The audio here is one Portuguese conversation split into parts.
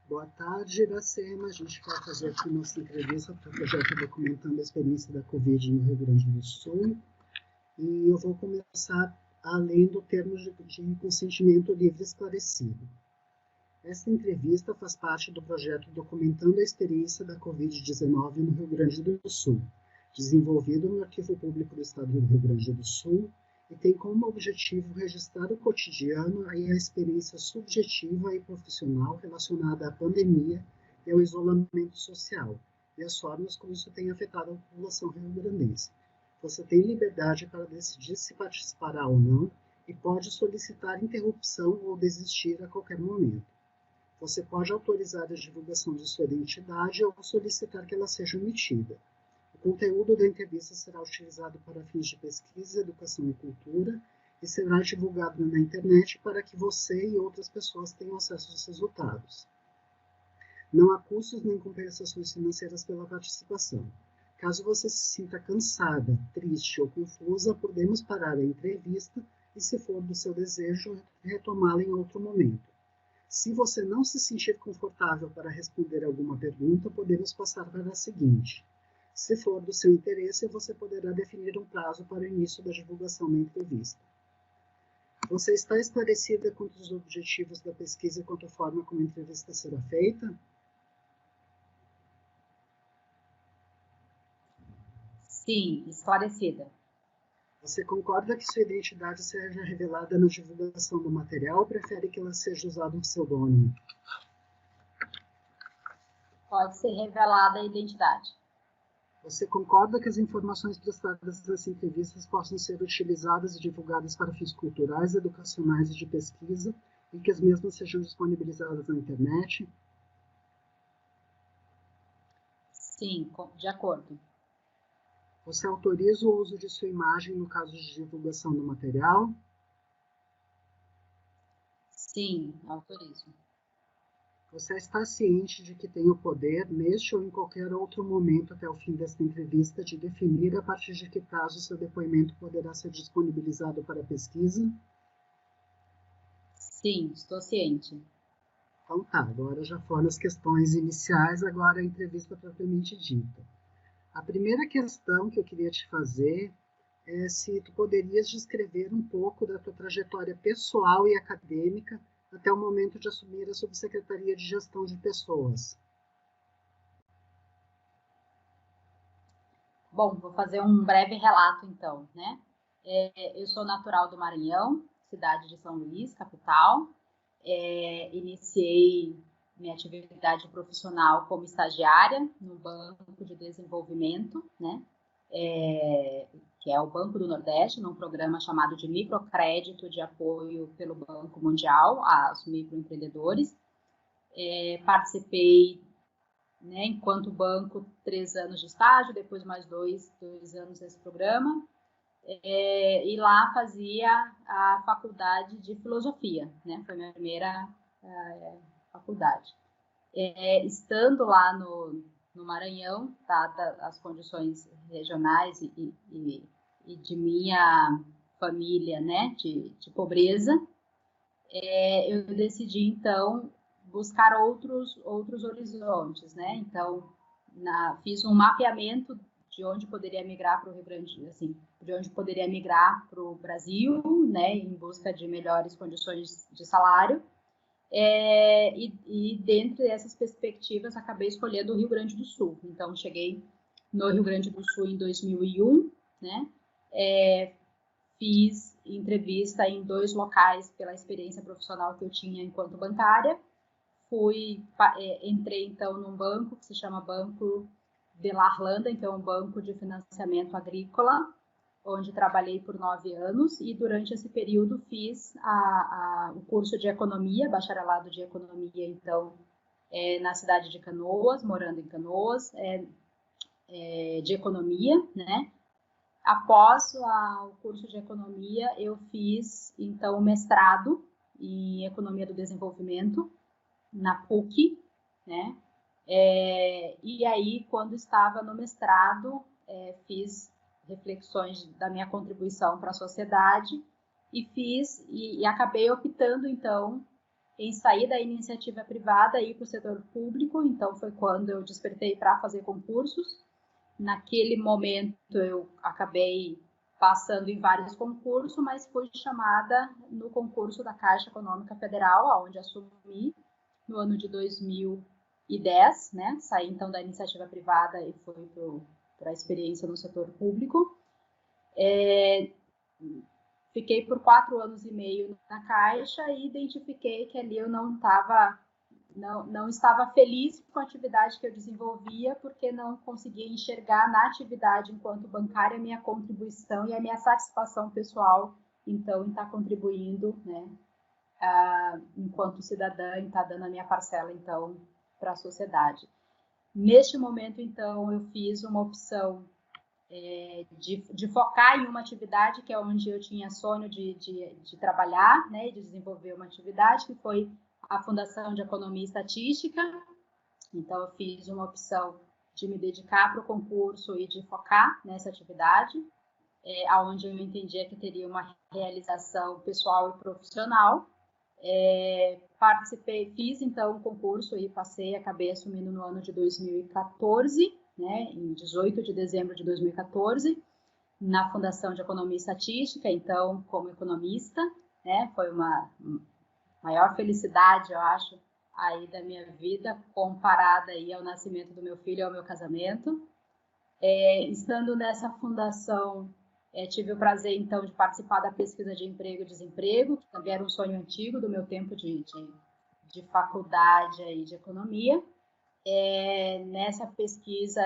Boa tarde, Iracema. A gente vai fazer aqui nossa entrevista para o projeto Documentando a Experiência da Covid no Rio Grande do Sul. E eu vou começar além do termo de consentimento livre esclarecido. Esta entrevista faz parte do projeto Documentando a Experiência da Covid-19 no Rio Grande do Sul, desenvolvido no Arquivo Público do Estado do Rio Grande do Sul, e tem como objetivo registrar o cotidiano e a experiência subjetiva e profissional relacionada à pandemia e ao isolamento social, e as formas como isso tem afetado a população rio-grandense. Você tem liberdade para decidir se participará ou não e pode solicitar interrupção ou desistir a qualquer momento. Você pode autorizar a divulgação de sua identidade ou solicitar que ela seja omitida. O conteúdo da entrevista será utilizado para fins de pesquisa, educação e cultura e será divulgado na internet para que você e outras pessoas tenham acesso aos resultados. Não há custos nem compensações financeiras pela participação. Caso você se sinta cansada, triste ou confusa, podemos parar a entrevista e, se for do seu desejo, retomá-la em outro momento. Se você não se sentir confortável para responder alguma pergunta, podemos passar para a seguinte. Se for do seu interesse, você poderá definir um prazo para o início da divulgação da entrevista. Você está esclarecida quanto aos objetivos da pesquisa e quanto à forma como a entrevista será feita? Sim, esclarecida. Você concorda que sua identidade seja revelada na divulgação do material ou prefere que ela seja usada um pseudônimo? Pode ser revelada a identidade. Você concorda que as informações prestadas nessas entrevistas possam ser utilizadas e divulgadas para fins culturais, educacionais e de pesquisa, e que as mesmas sejam disponibilizadas na internet? Sim, de acordo. Você autoriza o uso de sua imagem no caso de divulgação do material? Sim, autorizo. Você está ciente de que tem o poder, neste ou em qualquer outro momento até o fim desta entrevista, de definir a partir de que prazo seu depoimento poderá ser disponibilizado para pesquisa? Sim, estou ciente. Então tá, agora já foram as questões iniciais, agora a entrevista propriamente dita. A primeira questão que eu queria te fazer é se tu poderias descrever um pouco da tua trajetória pessoal e acadêmica até o momento de assumir a Subsecretaria de Gestão de Pessoas. Bom, vou fazer um breve relato, então, né? Eu sou natural do Maranhão, cidade de São Luís, capital. Iniciei minha atividade profissional como estagiária no Banco de Desenvolvimento, né? Que é o Banco do Nordeste, num programa chamado de microcrédito de apoio pelo Banco Mundial aos microempreendedores. Participei, né, enquanto banco, 3 anos de estágio, depois mais 2 anos nesse programa, e lá fazia a faculdade de filosofia, né, foi minha primeira faculdade. Estando lá no Maranhão, dadas as condições regionais e de minha família, né, de pobreza, eu decidi, então, buscar outros horizontes, né? Então, fiz um mapeamento de onde poderia migrar para o Rio Grande, assim, de onde poderia migrar para o Brasil, né? Em busca de melhores condições de salário. E dentro dessas perspectivas, acabei escolhendo o Rio Grande do Sul. Então, cheguei no Rio Grande do Sul em 2001, né? Fiz entrevista em 2 locais pela experiência profissional que eu tinha enquanto bancária. Entrei, então, num banco que se chama Banco de Larlanda, então é um banco de financiamento agrícola, onde trabalhei por 9 anos, e durante esse período fiz o curso de economia, bacharelado de economia, então, na cidade de Canoas, morando em Canoas, de economia, né? Após o curso de economia, eu fiz, então, o mestrado em economia do desenvolvimento na PUC, né? E aí, quando estava no mestrado, fiz reflexões da minha contribuição para a sociedade e acabei optando, então, em sair da iniciativa privada e ir para o setor público. Então, foi quando eu despertei para fazer concursos. Naquele momento, eu acabei passando em vários concursos, mas fui chamada no concurso da Caixa Econômica Federal, onde assumi no ano de 2010, né? Saí, então, da iniciativa privada e fui para a experiência no setor público. Fiquei por 4 anos e meio na Caixa e identifiquei que ali eu não estava feliz com a atividade que eu desenvolvia, porque não conseguia enxergar na atividade enquanto bancária a minha contribuição e a minha satisfação pessoal, então, em estar contribuindo, né, enquanto cidadã, em estar dando a minha parcela, então, para a sociedade. Neste momento, então, eu fiz uma opção de focar em uma atividade que é onde eu tinha sonho de trabalhar, né, de desenvolver uma atividade, que foi a Fundação de Economia e Estatística. Então, eu fiz uma opção de me dedicar para o concurso e de focar nessa atividade, onde eu entendia que teria uma realização pessoal e profissional. Participei, fiz então um concurso e acabei assumindo no ano de 2014, né, em 18 de dezembro de 2014, na Fundação de Economia e Estatística, então, como economista, né, foi uma maior felicidade, eu acho, aí da minha vida, comparada aí ao nascimento do meu filho e ao meu casamento. Estando nessa fundação, tive o prazer, então, de participar da pesquisa de emprego e desemprego, que também era um sonho antigo do meu tempo de faculdade aí de economia. Nessa pesquisa,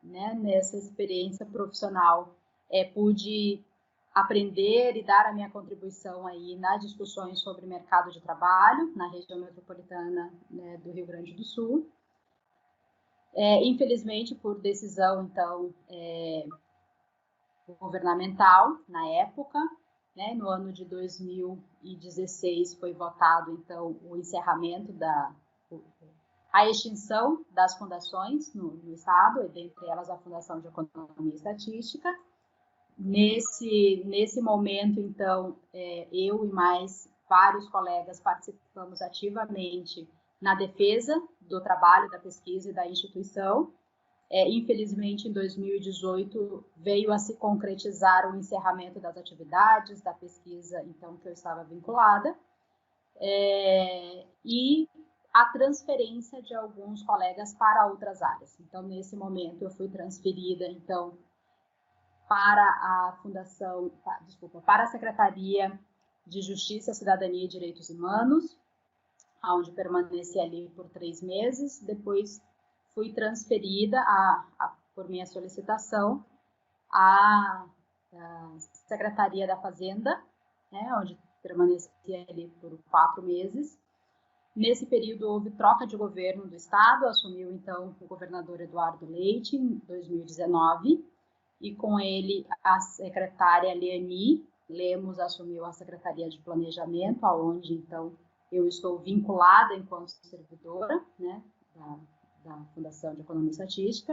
né, nessa experiência profissional, pude aprender e dar a minha contribuição aí nas discussões sobre mercado de trabalho na região metropolitana, né, do Rio Grande do Sul. Infelizmente, por decisão, então, governamental, na época, né, no ano de 2016 foi votado, então, o encerramento a extinção das fundações no Estado, dentre elas a Fundação de Economia e Estatística. Nesse momento, então, eu e mais vários colegas participamos ativamente na defesa do trabalho, da pesquisa e da instituição. Infelizmente, em 2018, veio a se concretizar o encerramento das atividades da pesquisa, então, que eu estava vinculada, e a transferência de alguns colegas para outras áreas. Então, nesse momento, eu fui transferida, então, para a para a Secretaria de Justiça, Cidadania e Direitos Humanos, onde permaneci ali por 3 meses. Depois fui transferida, por minha solicitação, à Secretaria da Fazenda, né, onde permaneci ali por 4 meses. Nesse período, houve troca de governo do Estado, assumiu, então, o governador Eduardo Leite, em 2019, e com ele a secretária Leani Lemos assumiu a Secretaria de Planejamento, aonde, então, eu estou vinculada enquanto servidora, né, da Fundação de Economia e Estatística,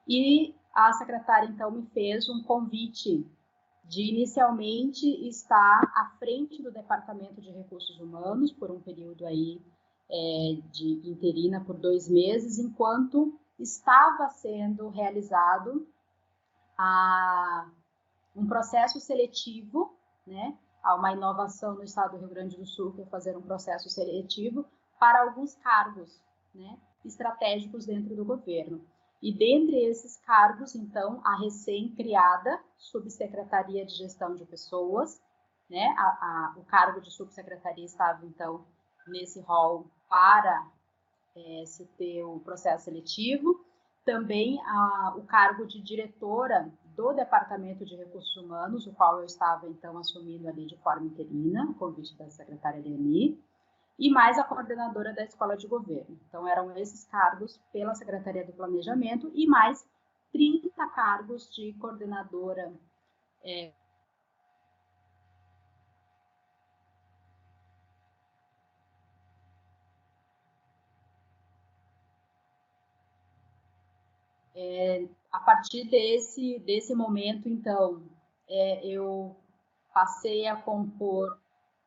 e a secretária, então, me fez um convite de inicialmente estar à frente do Departamento de Recursos Humanos por um período aí de interina por 2 meses, enquanto estava sendo realizado um processo seletivo, né? Há uma inovação no estado do Rio Grande do Sul, que é fazer um processo seletivo para alguns cargos, né, estratégicos dentro do governo. E dentre esses cargos, então, a recém-criada Subsecretaria de Gestão de Pessoas, né, o cargo de subsecretaria estava, então, nesse rol para se ter o processo seletivo. Também o cargo de diretora do Departamento de Recursos Humanos, o qual eu estava, então, assumindo ali de forma interina, o convite da secretária Leani, e mais a coordenadora da Escola de Governo. Então, eram esses cargos pela Secretaria do Planejamento e mais 30 cargos de coordenadora a partir desse momento, então, eu passei a compor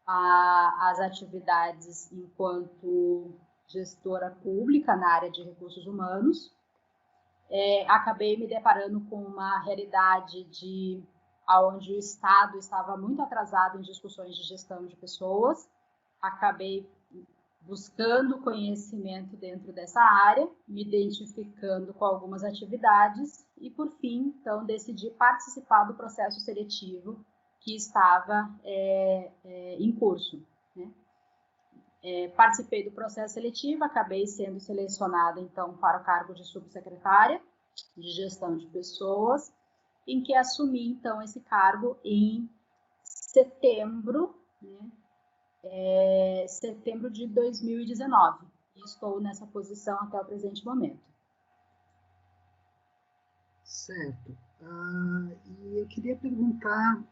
as atividades enquanto gestora pública na área de recursos humanos. Acabei me deparando com uma realidade onde o Estado estava muito atrasado em discussões de gestão de pessoas. Acabei buscando conhecimento dentro dessa área, me identificando com algumas atividades e, por fim, então, decidi participar do processo seletivo que estava em curso, né? Participei do processo seletivo, acabei sendo selecionada, então, para o cargo de subsecretária de gestão de pessoas, em que assumi, então, esse cargo em setembro, né? Setembro de 2019. E estou nessa posição até o presente momento. Certo. E eu queria perguntar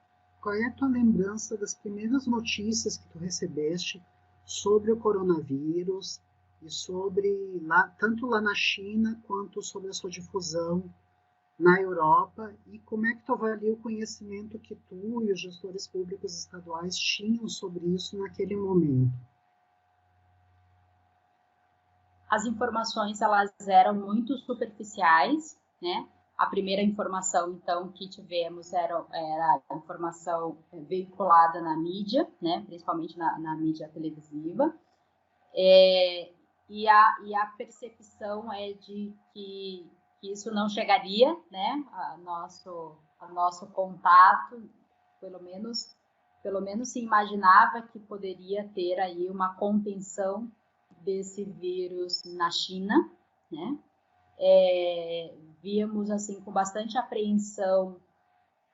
qual é a tua lembrança das primeiras notícias que tu recebeste sobre o coronavírus e sobre, tanto lá na China quanto sobre a sua difusão na Europa, e como é que tu avalia o conhecimento que tu e os gestores públicos estaduais tinham sobre isso naquele momento? As informações, elas eram muito superficiais, né? A primeira informação, então, que tivemos era a informação veiculada na mídia, né? Principalmente na mídia televisiva. E a percepção é de que isso não chegaria, né? A nosso contato, pelo menos se imaginava que poderia ter aí uma contenção desse vírus na China, né? Víamos assim com bastante apreensão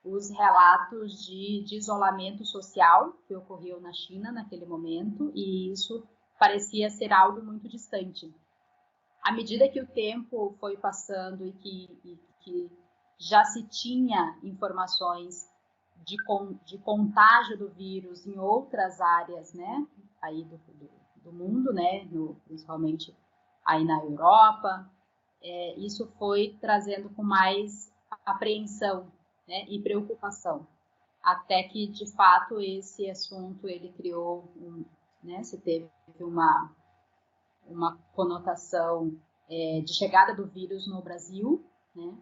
os relatos de isolamento social que ocorreu na China naquele momento, e isso parecia ser algo muito distante. À medida que o tempo foi passando e que já se tinha informações de contágio do vírus em outras áreas, né, aí do mundo, né, principalmente aí na Europa, isso foi trazendo com mais apreensão, né, e preocupação, até que, de fato, esse assunto ele criou, né, se teve uma conotação de chegada do vírus no Brasil, né,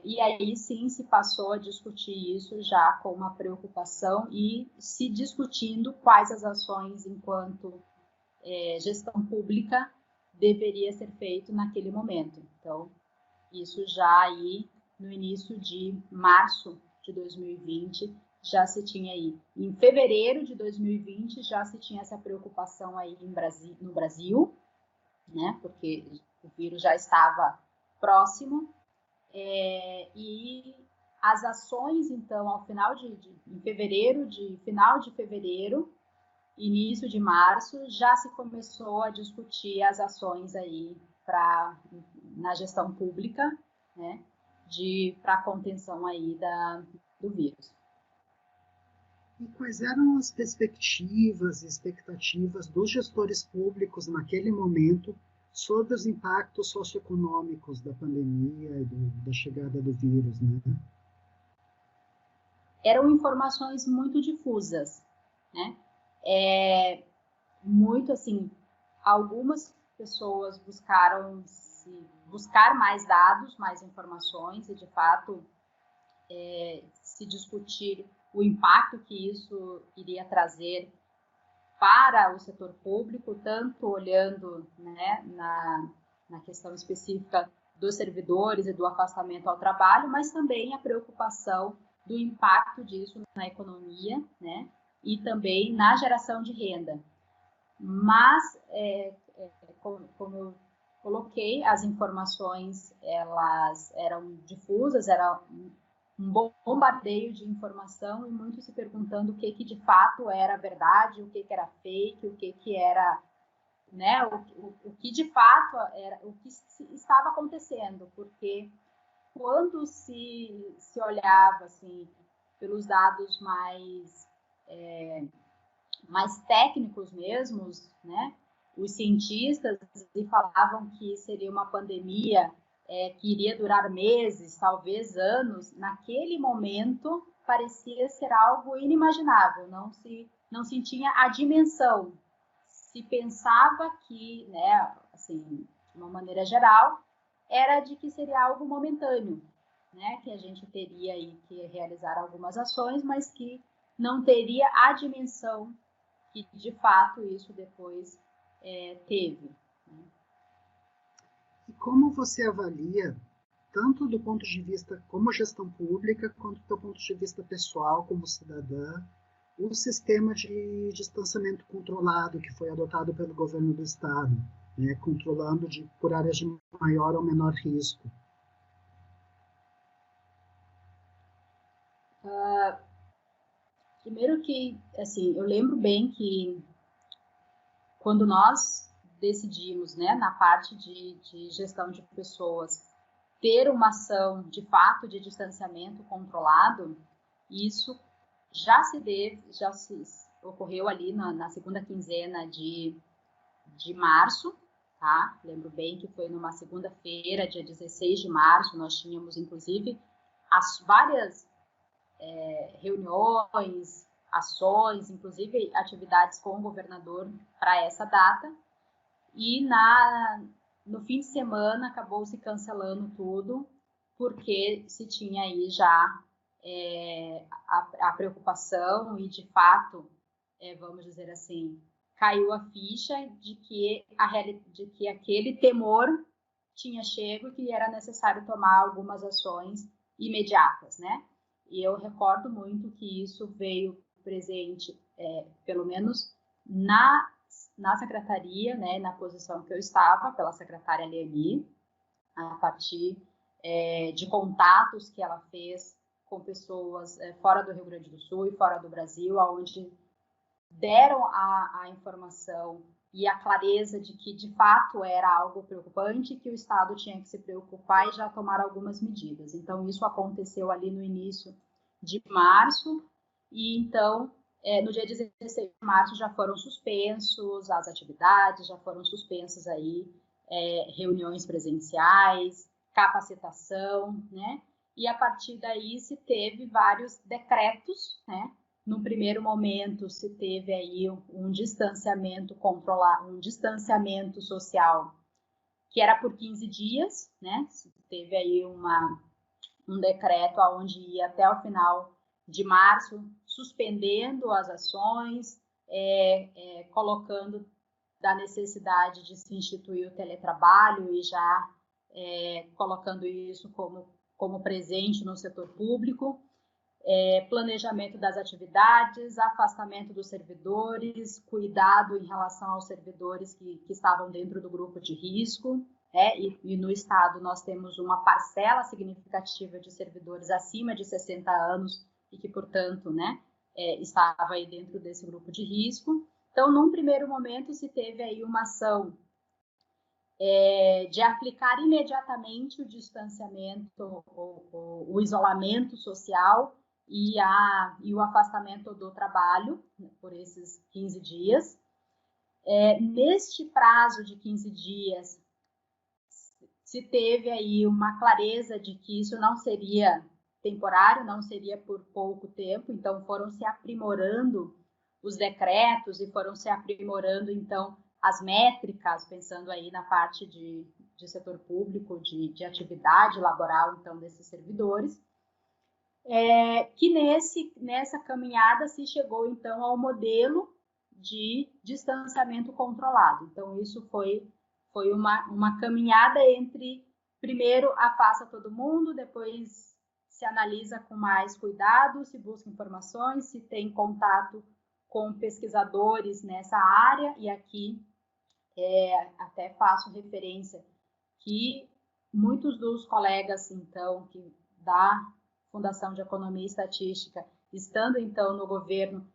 e aí sim se passou a discutir isso já com uma preocupação e se discutindo quais as ações enquanto gestão pública deveria ser feito naquele momento. Então, isso já aí no início de março de 2020 já se tinha aí. Em fevereiro de 2020 já se tinha essa preocupação aí no Brasil, né? Porque o vírus já estava próximo. E as ações, então, ao final em fevereiro, final de fevereiro, início de março, já se começou a discutir as ações aí na gestão pública, né, para a contenção aí do vírus. E quais eram as perspectivas e expectativas dos gestores públicos naquele momento sobre os impactos socioeconômicos da pandemia e da chegada do vírus, né? Eram informações muito difusas, né? Muito assim, algumas pessoas buscar mais dados, mais informações e, de fato, se discutir o impacto que isso iria trazer para o setor público, tanto olhando, né, na questão específica dos servidores e do afastamento ao trabalho, mas também a preocupação do impacto disso na economia, né, e também na geração de renda. Mas, como eu coloquei, as informações elas eram difusas, era um bombardeio de informação e muito se perguntando o que de fato era verdade, o que era fake, o que era, né, o que de fato era, o que estava acontecendo, porque quando se olhava assim pelos dados mais técnicos mesmos, né, os cientistas falavam que seria uma pandemia que iria durar meses, talvez anos. Naquele momento, parecia ser algo inimaginável, não se tinha a dimensão. Se pensava que, né, assim, de uma maneira geral, era de que seria algo momentâneo, né, que a gente teria aí que realizar algumas ações, mas que não teria a dimensão que, de fato, isso depois teve. Né? E como você avalia, tanto do ponto de vista como gestão pública, quanto do ponto de vista pessoal, como cidadã, o sistema de distanciamento controlado que foi adotado pelo governo do estado, né, controlando por áreas de maior ou menor risco? Primeiro que, assim, eu lembro bem que quando nós decidimos, né, na parte de gestão de pessoas, ter uma ação de fato de distanciamento controlado, isso já se ocorreu ali na segunda quinzena de março, tá? Lembro bem que foi numa segunda-feira, dia 16 de março, nós tínhamos inclusive as várias reuniões, ações, inclusive atividades com o governador para essa data. E no fim de semana acabou se cancelando tudo, porque se tinha aí já a preocupação e, de fato, vamos dizer assim, caiu a ficha de que aquele temor tinha chego e que era necessário tomar algumas ações imediatas, né? E eu recordo muito que isso veio presente, pelo menos na secretaria, né, na posição que eu estava, pela secretária Leani, a partir de contatos que ela fez com pessoas fora do Rio Grande do Sul e fora do Brasil, onde deram a informação e a clareza de que, de fato, era algo preocupante, que o Estado tinha que se preocupar e já tomar algumas medidas. Então, isso aconteceu ali no início de março, e então, no dia 16 de março, já foram suspensos as atividades, já foram suspensas aí reuniões presenciais, capacitação, né? E a partir daí se teve vários decretos, né? No primeiro momento se teve aí um distanciamento controlado, um distanciamento social que era por 15 dias, né? Se teve aí um decreto onde ia até o final de março, suspendendo as ações, colocando da necessidade de se instituir o teletrabalho e já colocando isso como presente no setor público. Planejamento das atividades, afastamento dos servidores, cuidado em relação aos servidores que estavam dentro do grupo de risco, e no estado nós temos uma parcela significativa de servidores acima de 60 anos e que, portanto, né, estava aí dentro desse grupo de risco. Então, num primeiro momento, se teve aí uma ação de aplicar imediatamente o distanciamento, o isolamento social e o afastamento do trabalho, né, por esses 15 dias. Neste prazo de 15 dias, se teve aí uma clareza de que isso não seria temporário, não seria por pouco tempo, então foram se aprimorando os decretos e foram se aprimorando, então, as métricas, pensando aí na parte de setor público, de atividade laboral, então, desses servidores, que nessa caminhada se chegou, então, ao modelo de distanciamento controlado. Então, isso foi uma caminhada entre, primeiro, afasta todo mundo, depois se analisa com mais cuidado, se busca informações, se tem contato com pesquisadores nessa área, e aqui até faço referência que muitos dos colegas, então, que da Fundação de Economia e Estatística, estando, então, no governo,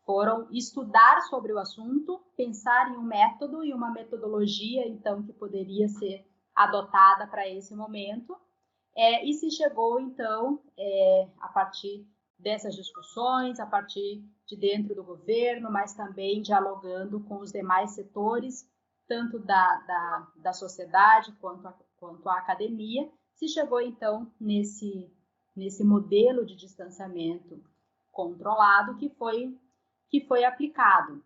foram estudar sobre o assunto, pensar em um método e uma metodologia, então, que poderia ser adotada para esse momento, e se chegou, então, a partir dessas discussões, a partir de dentro do governo, mas também dialogando com os demais setores, tanto da sociedade quanto a academia, se chegou, então, nesse nesse modelo de distanciamento controlado que foi aplicado.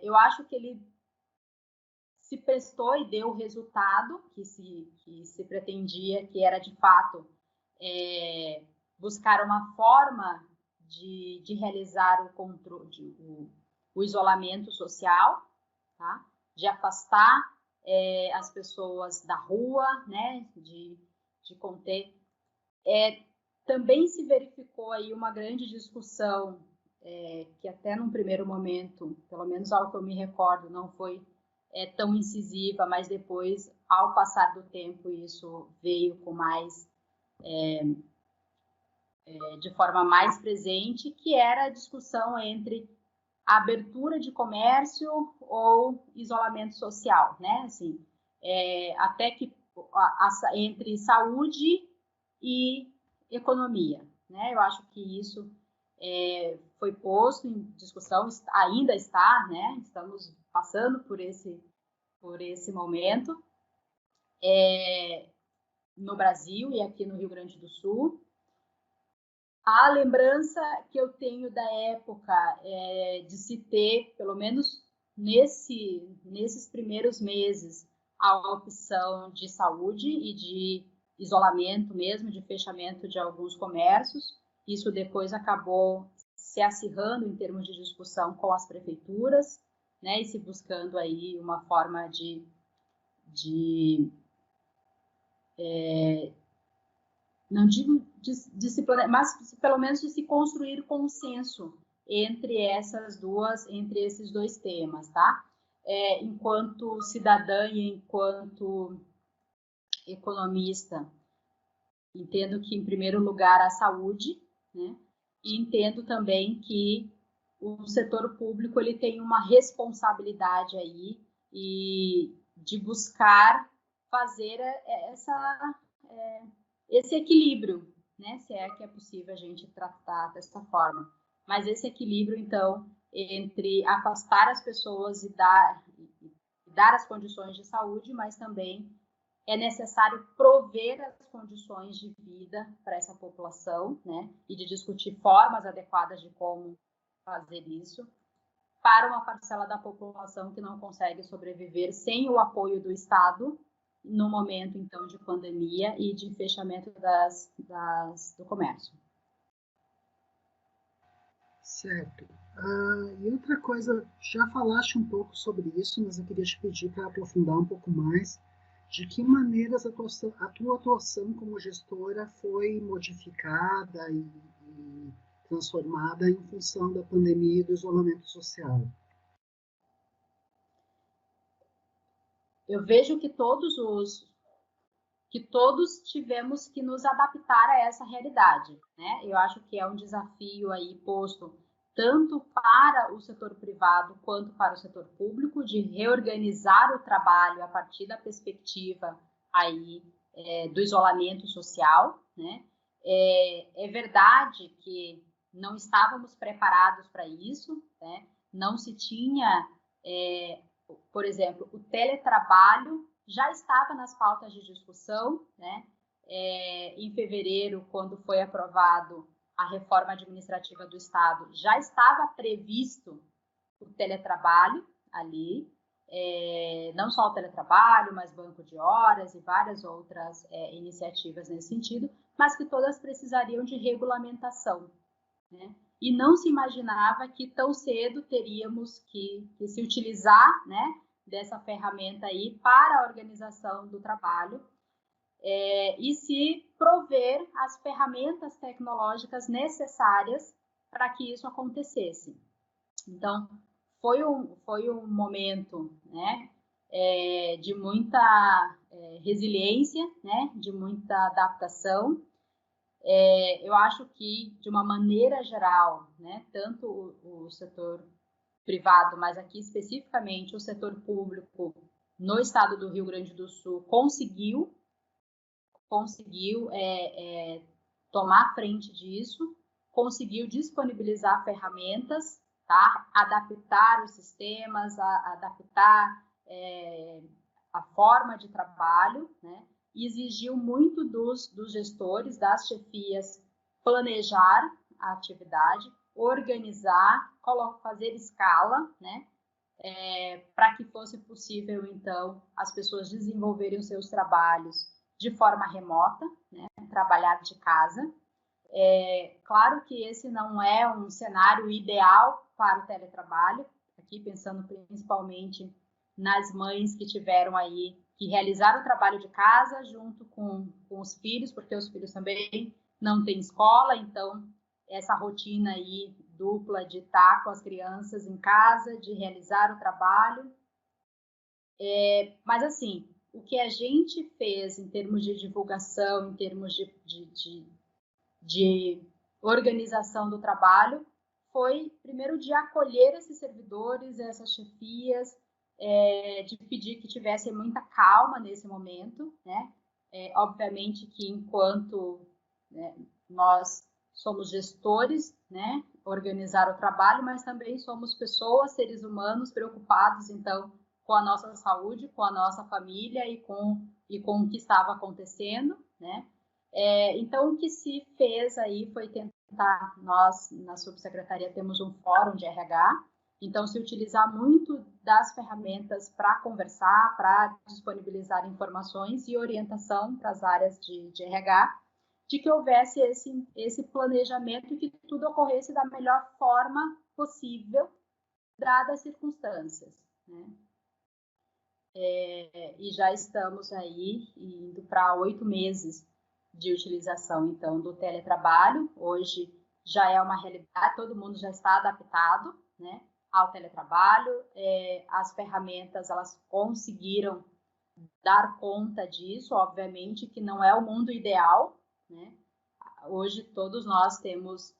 Eu acho que ele se prestou e deu o resultado que se pretendia, que era, de fato, buscar uma forma de realizar o controle, o isolamento social, tá? De afastar as pessoas da rua, né? De conter. Também se verificou aí uma grande discussão, que até num primeiro momento, pelo menos ao que eu me recordo, não foi tão incisiva, mas depois, ao passar do tempo, isso veio com mais, de forma mais presente, que era a discussão entre a abertura de comércio ou isolamento social, né? Assim, até que entre saúde e economia, né? Eu acho que isso foi posto em discussão, ainda está, né? Estamos passando por esse momento no Brasil e aqui no Rio Grande do Sul. A lembrança que eu tenho da época de se ter, pelo menos nesses primeiros meses, a opção de saúde e de isolamento mesmo, de fechamento de alguns comércios. Isso depois acabou se acirrando em termos de discussão com as prefeituras, né, e se buscando aí uma forma de não digo disciplina, mas pelo menos de se construir consenso entre esses dois temas, tá? Enquanto cidadã e enquanto economista, entendo que, em primeiro lugar, a saúde, né? E entendo também que o setor público ele tem uma responsabilidade aí e de buscar fazer esse equilíbrio, né? Se é que é possível a gente tratar dessa forma. Mas esse equilíbrio, então, entre afastar as pessoas e dar as condições de saúde, mas também é necessário prover as condições de vida para essa população, né? E de discutir formas adequadas de como fazer isso para uma parcela da população que não consegue sobreviver sem o apoio do Estado no momento, então, de pandemia e de fechamento do comércio. Certo. E outra coisa, já falaste um pouco sobre isso, mas eu queria te pedir para aprofundar um pouco mais. De que maneiras a tua atuação como gestora foi modificada e transformada em função da pandemia e do isolamento social? Eu vejo que todos tivemos que nos adaptar a essa realidade, né? Eu acho que é um desafio aí posto tanto para o setor privado quanto para o setor público de reorganizar o trabalho a partir da perspectiva aí do isolamento social, né? É verdade que não estávamos preparados para isso, né? Não se tinha, por exemplo, o teletrabalho já estava nas pautas de discussão, né? Em fevereiro, quando foi aprovado a reforma administrativa do Estado, já estava previsto o teletrabalho ali, não só o teletrabalho, mas banco de horas e várias outras iniciativas nesse sentido, mas que todas precisariam de regulamentação, né? E não se imaginava que tão cedo teríamos que se utilizar, né, dessa ferramenta aí para a organização do trabalho e se prover as ferramentas tecnológicas necessárias para que isso acontecesse. Então, foi um momento, né, de muita resiliência, né, de muita adaptação. Eu acho que, de uma maneira geral, né, tanto o setor privado, mas aqui especificamente o setor público no estado do Rio Grande do Sul conseguiu tomar frente disso, conseguiu disponibilizar ferramentas, tá? Adaptar os sistemas, adaptar a forma de trabalho, né? exigiu muito dos gestores, das chefias, planejar a atividade, organizar, fazer escala, né? Para que fosse possível, então, as pessoas desenvolverem os seus trabalhos de forma remota, né? Trabalhar de casa. Claro que esse não é um cenário ideal para o teletrabalho, aqui pensando principalmente nas mães que tiveram aí, que realizaram o trabalho de casa junto com os filhos, porque os filhos também não têm escola, então essa rotina aí dupla de estar com as crianças em casa, de realizar o trabalho. Mas assim, o que a gente fez em termos de divulgação, em termos de organização do trabalho, foi primeiro de acolher esses servidores, essas chefias, de pedir que tivessem muita calma nesse momento, né? Obviamente que enquanto, né, nós somos gestores, né, organizar o trabalho, mas também somos pessoas, seres humanos preocupados, então, com a nossa saúde, com a nossa família e com o que estava acontecendo, né? Então, o que se fez aí foi tentar, nós na subsecretaria temos um fórum de RH, então se utilizar muito das ferramentas para conversar, para disponibilizar informações e orientação para as áreas de RH, de que houvesse esse planejamento e que tudo ocorresse da melhor forma possível, dadas as circunstâncias, né? E já estamos aí indo para 8 meses de utilização, então, do teletrabalho. Hoje já é uma realidade, todo mundo já está adaptado, né, ao teletrabalho. As ferramentas, elas conseguiram dar conta disso, obviamente que não é o mundo ideal, né? Hoje todos nós temos,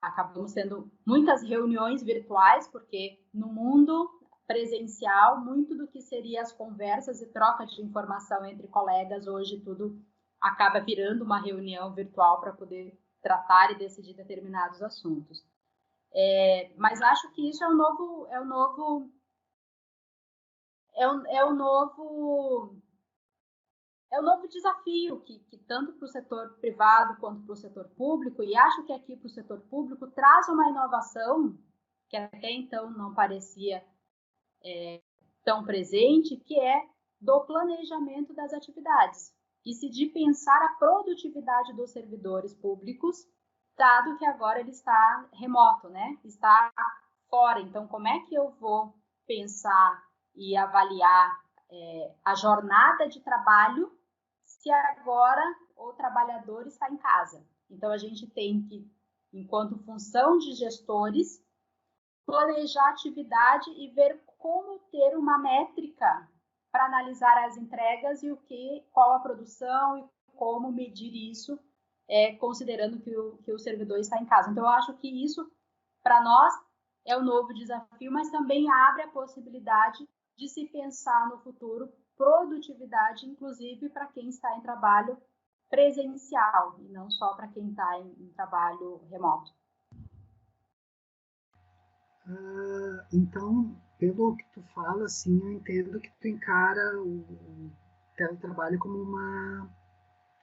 acabamos tendo muitas reuniões virtuais, porque no mundo presencial, muito do que seria as conversas e troca de informação entre colegas, hoje tudo acaba virando uma reunião virtual para poder tratar e decidir determinados assuntos. Mas acho que isso é um novo desafio que tanto para o setor privado quanto para o setor público, e acho que aqui para o setor público traz uma inovação que até então não parecia tão presente, que é do planejamento das atividades e se de pensar a produtividade dos servidores públicos, dado que agora ele está remoto, né? Está fora. Então, como é que eu vou pensar e avaliar a jornada de trabalho se agora o trabalhador está em casa? Então, a gente tem que, enquanto função de gestores, planejar a atividade e ver como ter uma métrica para analisar as entregas e qual a produção e como medir isso, considerando que o servidor está em casa. Então, eu acho que isso, para nós, é um novo desafio, mas também abre a possibilidade de se pensar no futuro produtividade, inclusive para quem está em trabalho presencial e não só para quem está em trabalho remoto. Então, pelo que tu fala, assim, eu entendo que tu encara o teletrabalho como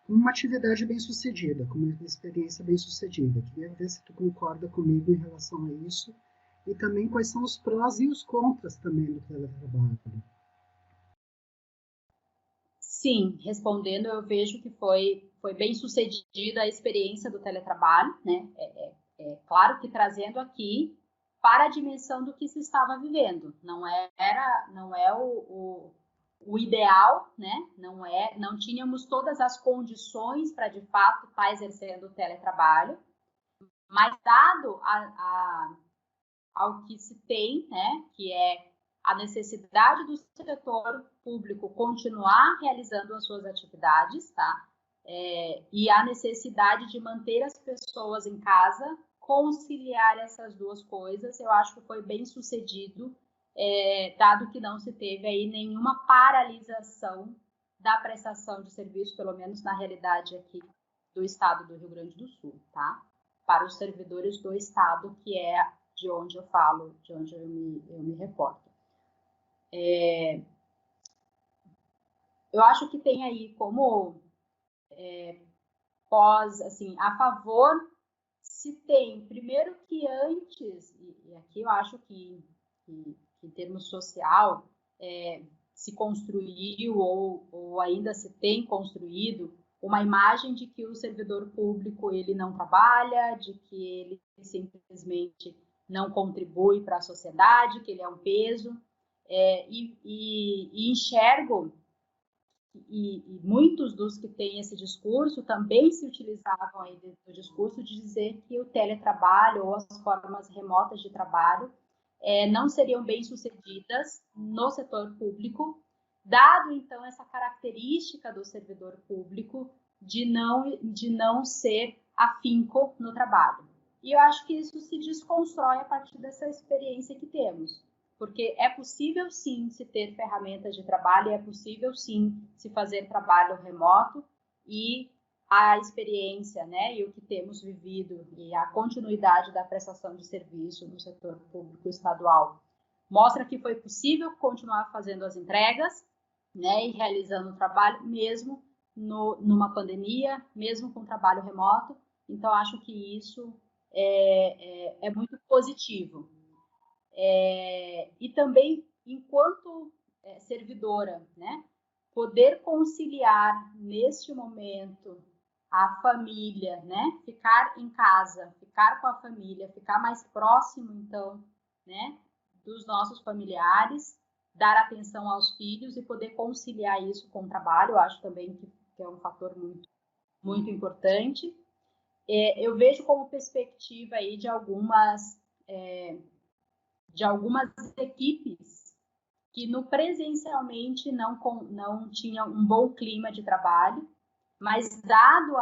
uma atividade bem sucedida, como uma experiência bem sucedida. Queria ver se tu concorda comigo em relação a isso e também quais são os prós e os contras também do teletrabalho. Sim, respondendo, eu vejo que foi bem sucedida a experiência do teletrabalho, né? Claro que trazendo aqui para a dimensão do que se estava vivendo. Não é o ideal, né? Não tínhamos todas as condições para de fato estar exercendo o teletrabalho, mas dado ao que se tem, né? Que é a necessidade do setor público continuar realizando as suas atividades, tá? E a necessidade de manter as pessoas em casa, conciliar essas duas coisas, eu acho que foi bem sucedido, dado que não se teve aí nenhuma paralisação da prestação de serviço, pelo menos na realidade aqui do estado do Rio Grande do Sul, tá? Para os servidores do estado, que é de onde eu falo, de onde eu me reporto. eu acho que tem aí como assim, a favor, se tem, primeiro que antes, e aqui eu acho que em termos social, se construiu ou ainda se tem construído uma imagem de que o servidor público ele não trabalha, de que ele simplesmente não contribui para a sociedade, que ele é um peso, e enxergo, e muitos dos que têm esse discurso também se utilizavam aí do discurso de dizer que o teletrabalho ou as formas remotas de trabalho não seriam bem sucedidas no setor público, dado então essa característica do servidor público de não ser afinco no trabalho. E eu acho que isso se desconstrói a partir dessa experiência que temos, porque é possível sim se ter ferramentas de trabalho, é possível sim se fazer trabalho remoto, e a experiência, né, e o que temos vivido e a continuidade da prestação de serviço no setor público estadual mostra que foi possível continuar fazendo as entregas, né, e realizando o trabalho mesmo numa pandemia, mesmo com trabalho remoto. Então acho que isso é muito positivo. E também, enquanto servidora, né, poder conciliar neste momento a família, né, ficar em casa, ficar com a família, ficar mais próximo, então, né, dos nossos familiares, dar atenção aos filhos e poder conciliar isso com o trabalho, eu acho também que é um fator muito, muito importante. Eu vejo como perspectiva aí de algumas equipes que no presencialmente não tinham um bom clima de trabalho, mas dado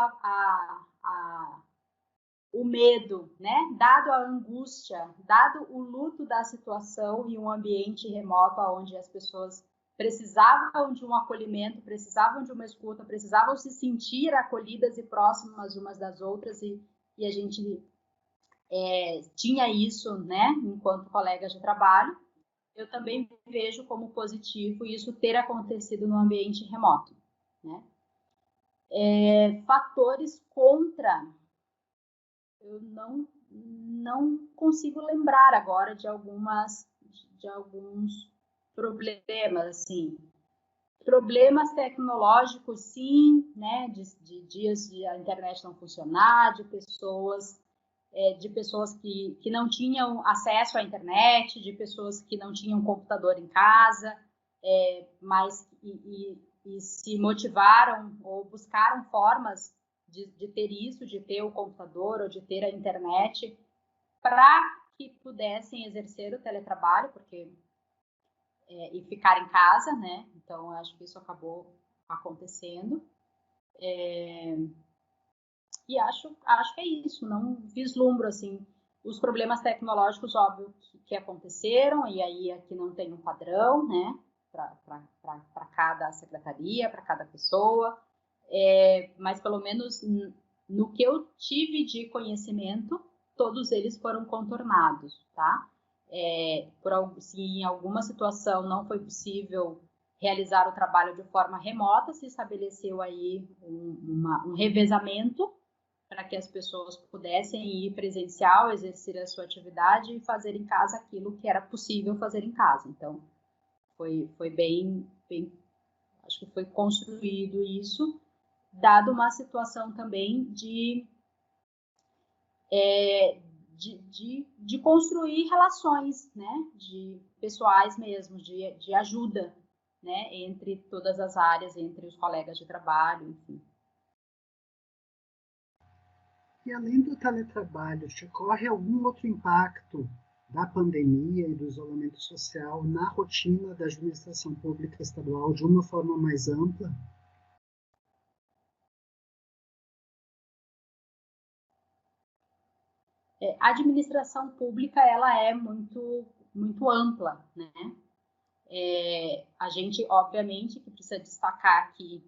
o medo, né? Dado a angústia, dado o luto da situação e um ambiente remoto onde as pessoas precisavam de um acolhimento, precisavam de uma escuta, precisavam se sentir acolhidas e próximas umas das outras, e a gente tinha isso, né, enquanto colegas de trabalho. Eu também vejo como positivo isso ter acontecido no ambiente remoto, né? Fatores contra, eu não consigo lembrar agora de alguns problemas, assim. Problemas tecnológicos, sim, né? De dias de a internet não funcionar, de pessoas que não tinham acesso à internet, de pessoas que não tinham computador em casa, mas se motivaram ou buscaram formas de ter isso, de ter o computador ou de ter a internet para que pudessem exercer o teletrabalho, e ficar em casa, né? Então, eu acho que isso acabou acontecendo. E acho que é isso, não vislumbro, assim, os problemas tecnológicos, óbvio, que aconteceram, e aí aqui não tem um padrão, né, para cada secretaria, para cada pessoa, mas pelo menos no que eu tive de conhecimento, todos eles foram contornados, tá? Se em alguma situação não foi possível realizar o trabalho de forma remota, se estabeleceu aí um revezamento para que as pessoas pudessem ir presencial, exercer a sua atividade e fazer em casa aquilo que era possível fazer em casa. Então, foi bem, acho que foi construído isso, dado uma situação também de construir relações, né, de pessoais mesmo, de ajuda, né, entre todas as áreas, entre os colegas de trabalho, enfim. E além do teletrabalho, te ocorre algum outro impacto da pandemia e do isolamento social na rotina da administração pública estadual de uma forma mais ampla? A administração pública, ela é muito, muito ampla, né? A gente, obviamente, que precisa destacar aqui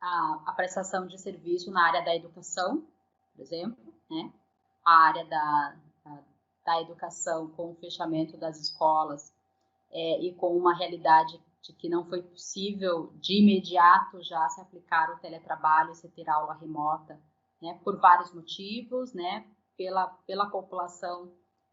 a prestação de serviço na área da educação, por exemplo, né? A área da educação com o fechamento das escolas e com uma realidade de que não foi possível de imediato já se aplicar o teletrabalho e se ter aula remota, né, por vários motivos, né, pela população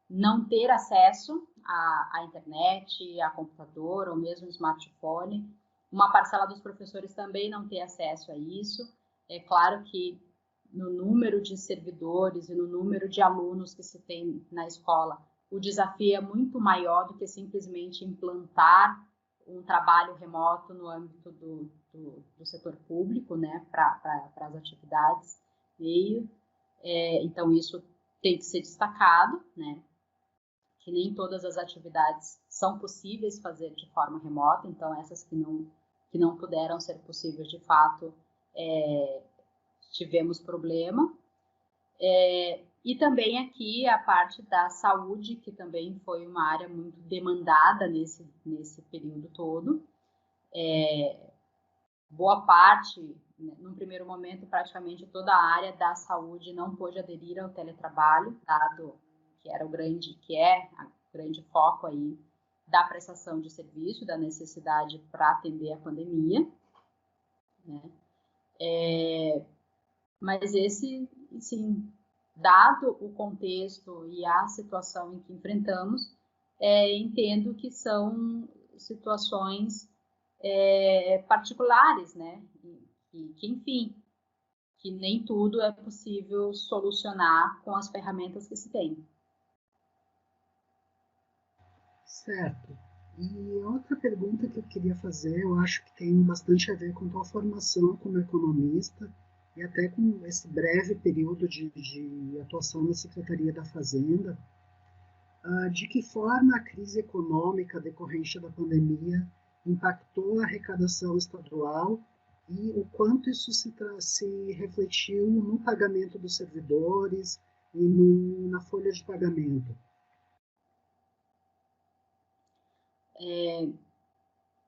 não ter acesso à internet, a computador ou mesmo smartphone. Uma parcela dos professores também não tem acesso a isso. É claro que no número de servidores e no número de alunos que se tem na escola, o desafio é muito maior do que simplesmente implantar um trabalho remoto no âmbito do setor público, né, para as atividades meio. Então, isso tem que ser destacado, né, que nem todas as atividades são possíveis fazer de forma remota, então essas que não puderam ser possíveis de fato, tivemos problema. E também aqui a parte da saúde, que também foi uma área muito demandada nesse período todo. Boa parte, num primeiro momento, praticamente toda a área da saúde não pôde aderir ao teletrabalho, dado que é o grande foco aí da prestação de serviço, da necessidade para atender a pandemia, né? Mas sim, dado o contexto e a situação em que enfrentamos, entendo que são situações particulares, né? Que, enfim, que nem tudo é possível solucionar com as ferramentas que se tem. Certo. E outra pergunta que eu queria fazer, eu acho que tem bastante a ver com a tua formação como economista e até com esse breve período de atuação na Secretaria da Fazenda. De que forma a crise econômica decorrente da pandemia impactou a arrecadação estadual e o quanto isso se refletiu no pagamento dos servidores e na folha de pagamento?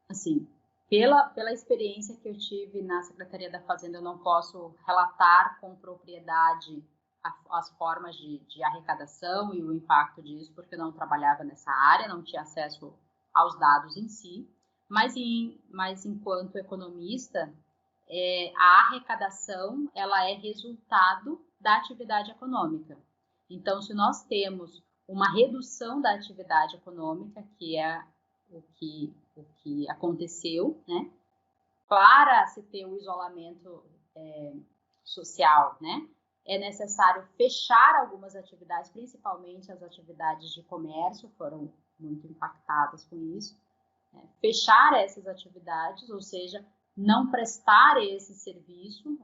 Assim, pela experiência que eu tive na Secretaria da Fazenda, eu não posso relatar com propriedade as formas de arrecadação e o impacto disso, porque eu não trabalhava nessa área, não tinha acesso aos dados em si, mas enquanto economista, a arrecadação ela é resultado da atividade econômica. Então, se nós temos uma redução da atividade econômica, que é o que aconteceu, né, para se ter o isolamento social, né, é necessário fechar algumas atividades, principalmente as atividades de comércio foram muito impactadas com isso, né, fechar essas atividades, ou seja, não prestar esse serviço,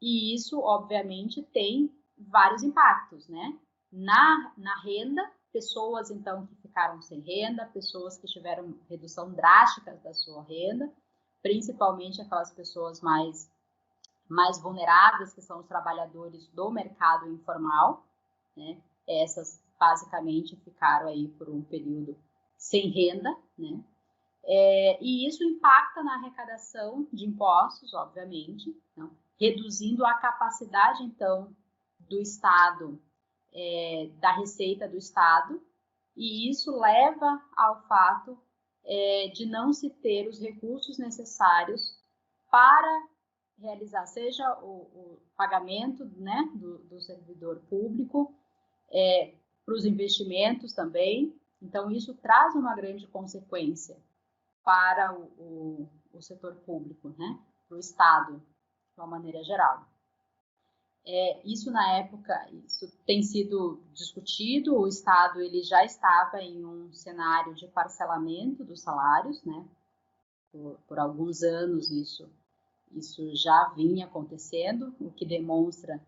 e isso, obviamente, tem vários impactos, né, na renda, pessoas, então, que ficaram sem renda, pessoas que tiveram redução drástica da sua renda, principalmente aquelas pessoas mais vulneráveis, que são os trabalhadores do mercado informal, né? Essas, basicamente, ficaram aí por um período sem renda, né? E isso impacta na arrecadação de impostos, obviamente, né? Reduzindo a capacidade, então, do Estado, da receita do Estado, e isso leva ao fato de não se ter os recursos necessários para realizar, seja o pagamento, né, do servidor público, para os investimentos também. Então, isso traz uma grande consequência para o setor público, né, para o Estado, de uma maneira geral. Isso na época, isso tem sido discutido, o Estado ele já estava em um cenário de parcelamento dos salários, né? Por alguns anos isso já vinha acontecendo, o que demonstra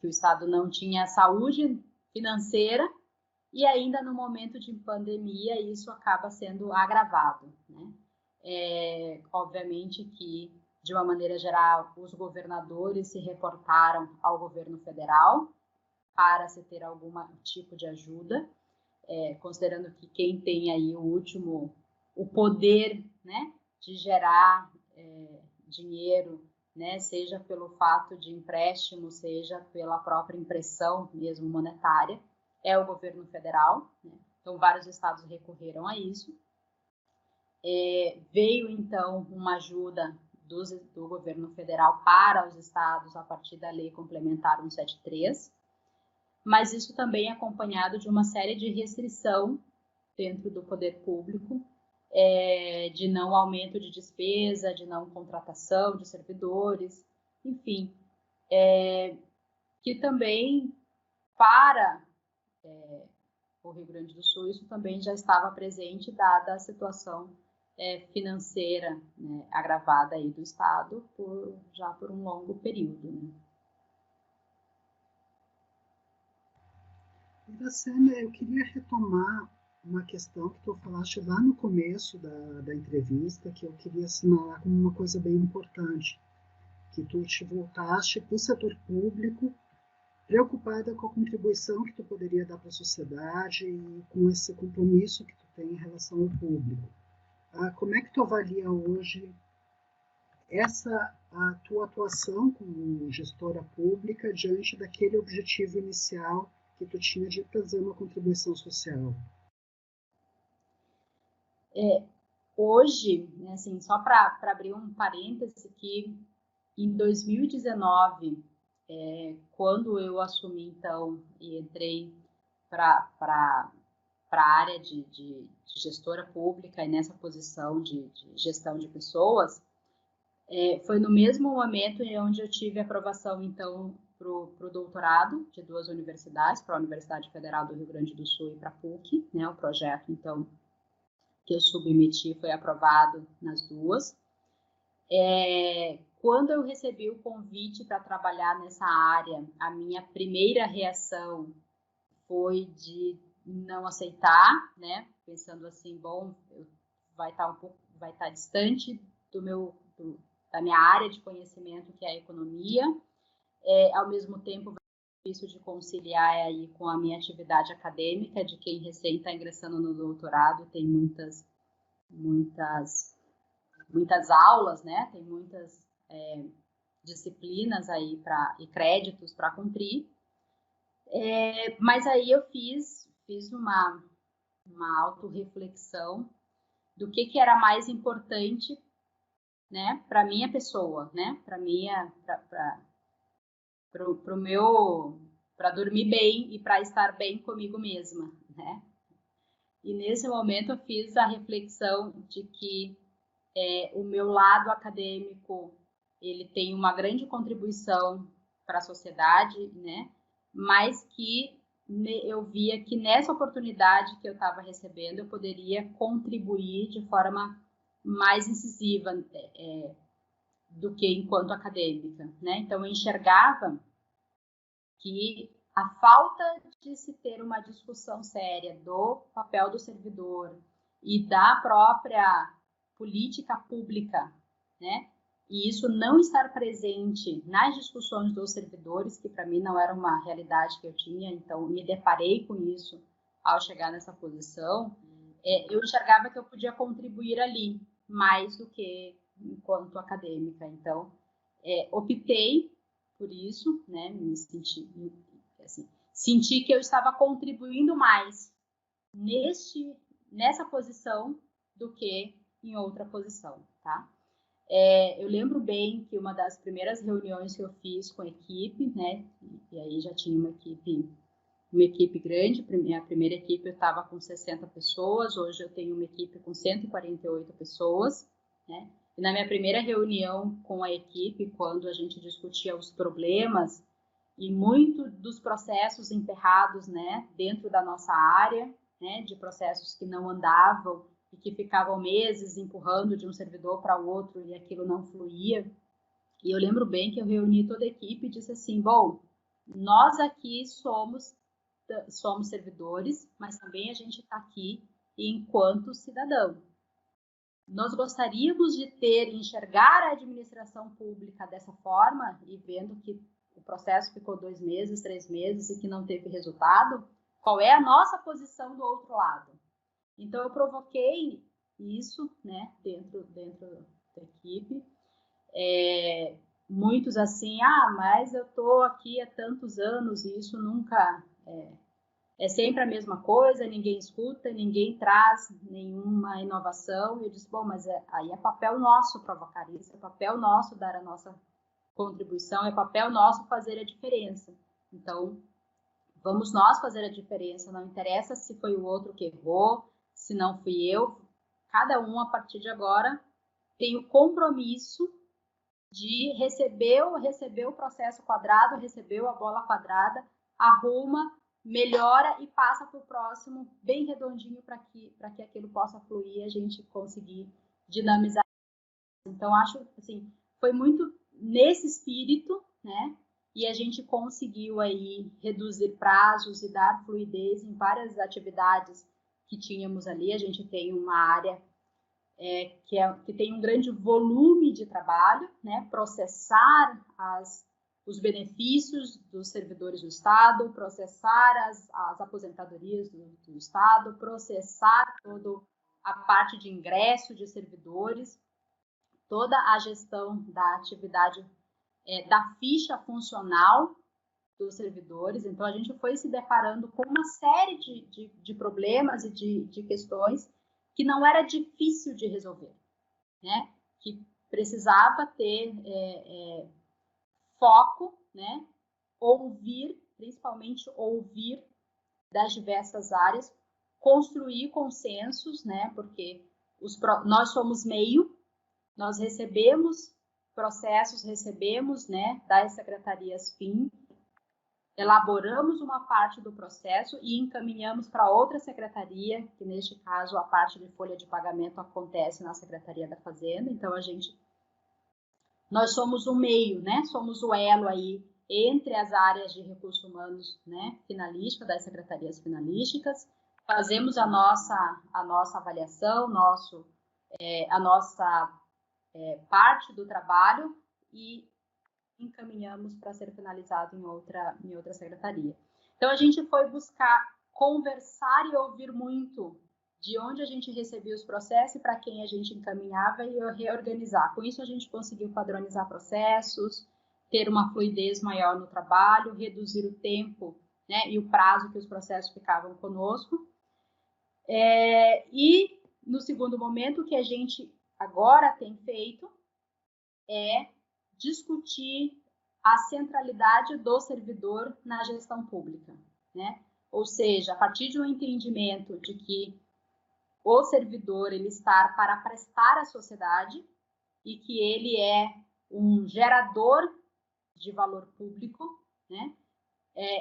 que o Estado não tinha saúde financeira e ainda no momento de pandemia isso acaba sendo agravado, né? Obviamente que de uma maneira geral, os governadores se reportaram ao governo federal para se ter algum tipo de ajuda, considerando que quem tem aí o poder, né, de gerar dinheiro, né, seja pelo fato de empréstimo, seja pela própria impressão mesmo monetária, é o governo federal, né? Então vários estados recorreram a isso. Veio, então, uma ajuda do governo federal para os estados a partir da Lei Complementar 173, mas isso também é acompanhado de uma série de restrição dentro do poder público, de não aumento de despesa, de não contratação de servidores, enfim, que também para o Rio Grande do Sul isso também já estava presente, dada a situação financeira, né, agravada aí do Estado já por um longo período. Né? Iracema, eu queria retomar uma questão que tu falaste lá no começo da entrevista, que eu queria assinalar como uma coisa bem importante, que tu te voltaste para o setor público, preocupada com a contribuição que tu poderia dar para a sociedade e com esse compromisso que tu tem em relação ao público. Como é que tu avalia hoje a tua atuação como gestora pública diante daquele objetivo inicial que tu tinha de fazer uma contribuição social? Hoje, né, assim, só para abrir um parêntese aqui, em 2019, quando eu assumi, então, e entrei para a área de gestora pública e nessa posição de gestão de pessoas, foi no mesmo momento em onde eu tive aprovação, então, para o doutorado de 2 universidades, para a Universidade Federal do Rio Grande do Sul e para a PUC, né, o projeto, então, que eu submeti foi aprovado nas duas. Quando eu recebi o convite para trabalhar nessa área, a minha primeira reação foi de não aceitar, né? Pensando assim, bom, vai estar distante da minha área de conhecimento, que é a economia. Ao mesmo tempo, vai ser difícil de conciliar aí com a minha atividade acadêmica, de quem recém está ingressando no doutorado, tem muitas aulas, né? Tem muitas disciplinas aí e créditos para cumprir. Mas aí eu fiz uma autorreflexão do que era mais importante, né, para minha pessoa, né, para dormir bem e para estar bem comigo mesma, né? E nesse momento eu fiz a reflexão de que o meu lado acadêmico ele tem uma grande contribuição para a sociedade, né? Mas que eu via que nessa oportunidade que eu estava recebendo eu poderia contribuir de forma mais incisiva do que enquanto acadêmica, né? Então eu enxergava que a falta de se ter uma discussão séria do papel do servidor e da própria política pública, né? E isso não estar presente nas discussões dos servidores, que para mim não era uma realidade que eu tinha, então me deparei com isso ao chegar nessa posição, eu enxergava que eu podia contribuir ali, mais do que enquanto acadêmica. Então, optei por isso, né? Me senti que eu estava contribuindo mais nessa posição do que em outra posição, tá? Eu lembro bem que uma das primeiras reuniões que eu fiz com a equipe, né? E aí já tinha uma equipe grande. Minha primeira equipe eu estava com 60 pessoas, hoje eu tenho uma equipe com 148 pessoas, né? E na minha primeira reunião com a equipe, quando a gente discutia os problemas e muito dos processos emperrados, né, dentro da nossa área, né, de processos que não andavam e que ficavam meses empurrando de um servidor para o outro e aquilo não fluía. E eu lembro bem que eu reuni toda a equipe e disse assim, bom, nós aqui somos servidores, mas também a gente está aqui enquanto cidadão. Nós gostaríamos de enxergar a administração pública dessa forma e vendo que o processo ficou 2 meses, 3 meses e que não teve resultado, qual é a nossa posição do outro lado? Então, eu provoquei isso, né, dentro da equipe. Muitos assim, mas eu estou aqui há tantos anos e isso nunca é sempre a mesma coisa, ninguém escuta, ninguém traz nenhuma inovação. Eu disse, bom, mas aí é papel nosso provocar isso, é papel nosso dar a nossa contribuição, é papel nosso fazer a diferença. Então, vamos nós fazer a diferença, não interessa se foi o outro que errou, se não fui eu. Cada um, a partir de agora, tem o compromisso de receber o processo quadrado, recebeu a bola quadrada, arruma, melhora e passa para o próximo bem redondinho para que aquilo possa fluir e a gente conseguir dinamizar. Então, acho assim, foi muito nesse espírito, né? E a gente conseguiu aí reduzir prazos e dar fluidez em várias atividades que tínhamos ali. A gente tem uma área que tem um grande volume de trabalho, né? Processar os benefícios dos servidores do Estado, processar as aposentadorias do Estado, processar toda a parte de ingresso de servidores, toda a gestão da atividade, da ficha funcional dos servidores. Então, a gente foi se deparando com uma série de problemas e de questões que não era difícil de resolver, né? Que precisava ter foco, né? Principalmente ouvir das diversas áreas, construir consensos, né? Porque nós somos meio, nós recebemos processos, né, das secretarias FIM, elaboramos uma parte do processo e encaminhamos para outra secretaria, que neste caso a parte de folha de pagamento acontece na Secretaria da Fazenda. Então nós somos o meio, né? Somos o elo aí entre as áreas de recursos humanos, né, finalística, das secretarias finalísticas, fazemos a nossa avaliação, a nossa parte do trabalho e encaminhamos para ser finalizado em outra secretaria. Então, a gente foi buscar conversar e ouvir muito de onde a gente recebia os processos e para quem a gente encaminhava e reorganizar. Com isso, a gente conseguiu padronizar processos, ter uma fluidez maior no trabalho, reduzir o tempo, né, e o prazo que os processos ficavam conosco. E, no segundo momento, o que a gente agora tem feito é discutir a centralidade do servidor na gestão pública, né? Ou seja, a partir de um entendimento de que o servidor ele está para prestar à sociedade e que ele é um gerador de valor público, né?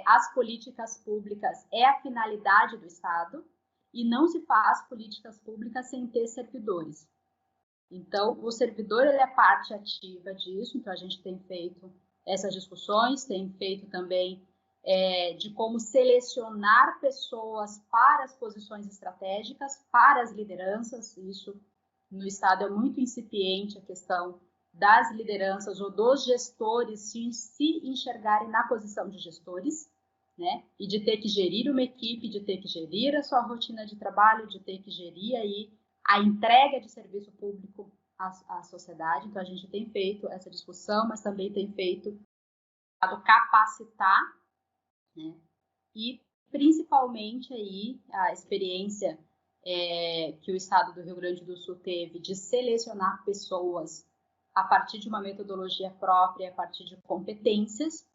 As políticas públicas é a finalidade do Estado e não se faz políticas públicas sem ter servidores. Então, o servidor ele é parte ativa disso, então a gente tem feito essas discussões, tem feito também de como selecionar pessoas para as posições estratégicas, para as lideranças. Isso no Estado é muito incipiente, a questão das lideranças ou dos gestores se enxergarem na posição de gestores, né? E de ter que gerir uma equipe, de ter que gerir a sua rotina de trabalho, de ter que gerir aí a entrega de serviço público à sociedade. Então, a gente tem feito essa discussão, mas também tem feito capacitar, né? E, principalmente, aí, a experiência que o Estado do Rio Grande do Sul teve de selecionar pessoas a partir de uma metodologia própria, a partir de competências.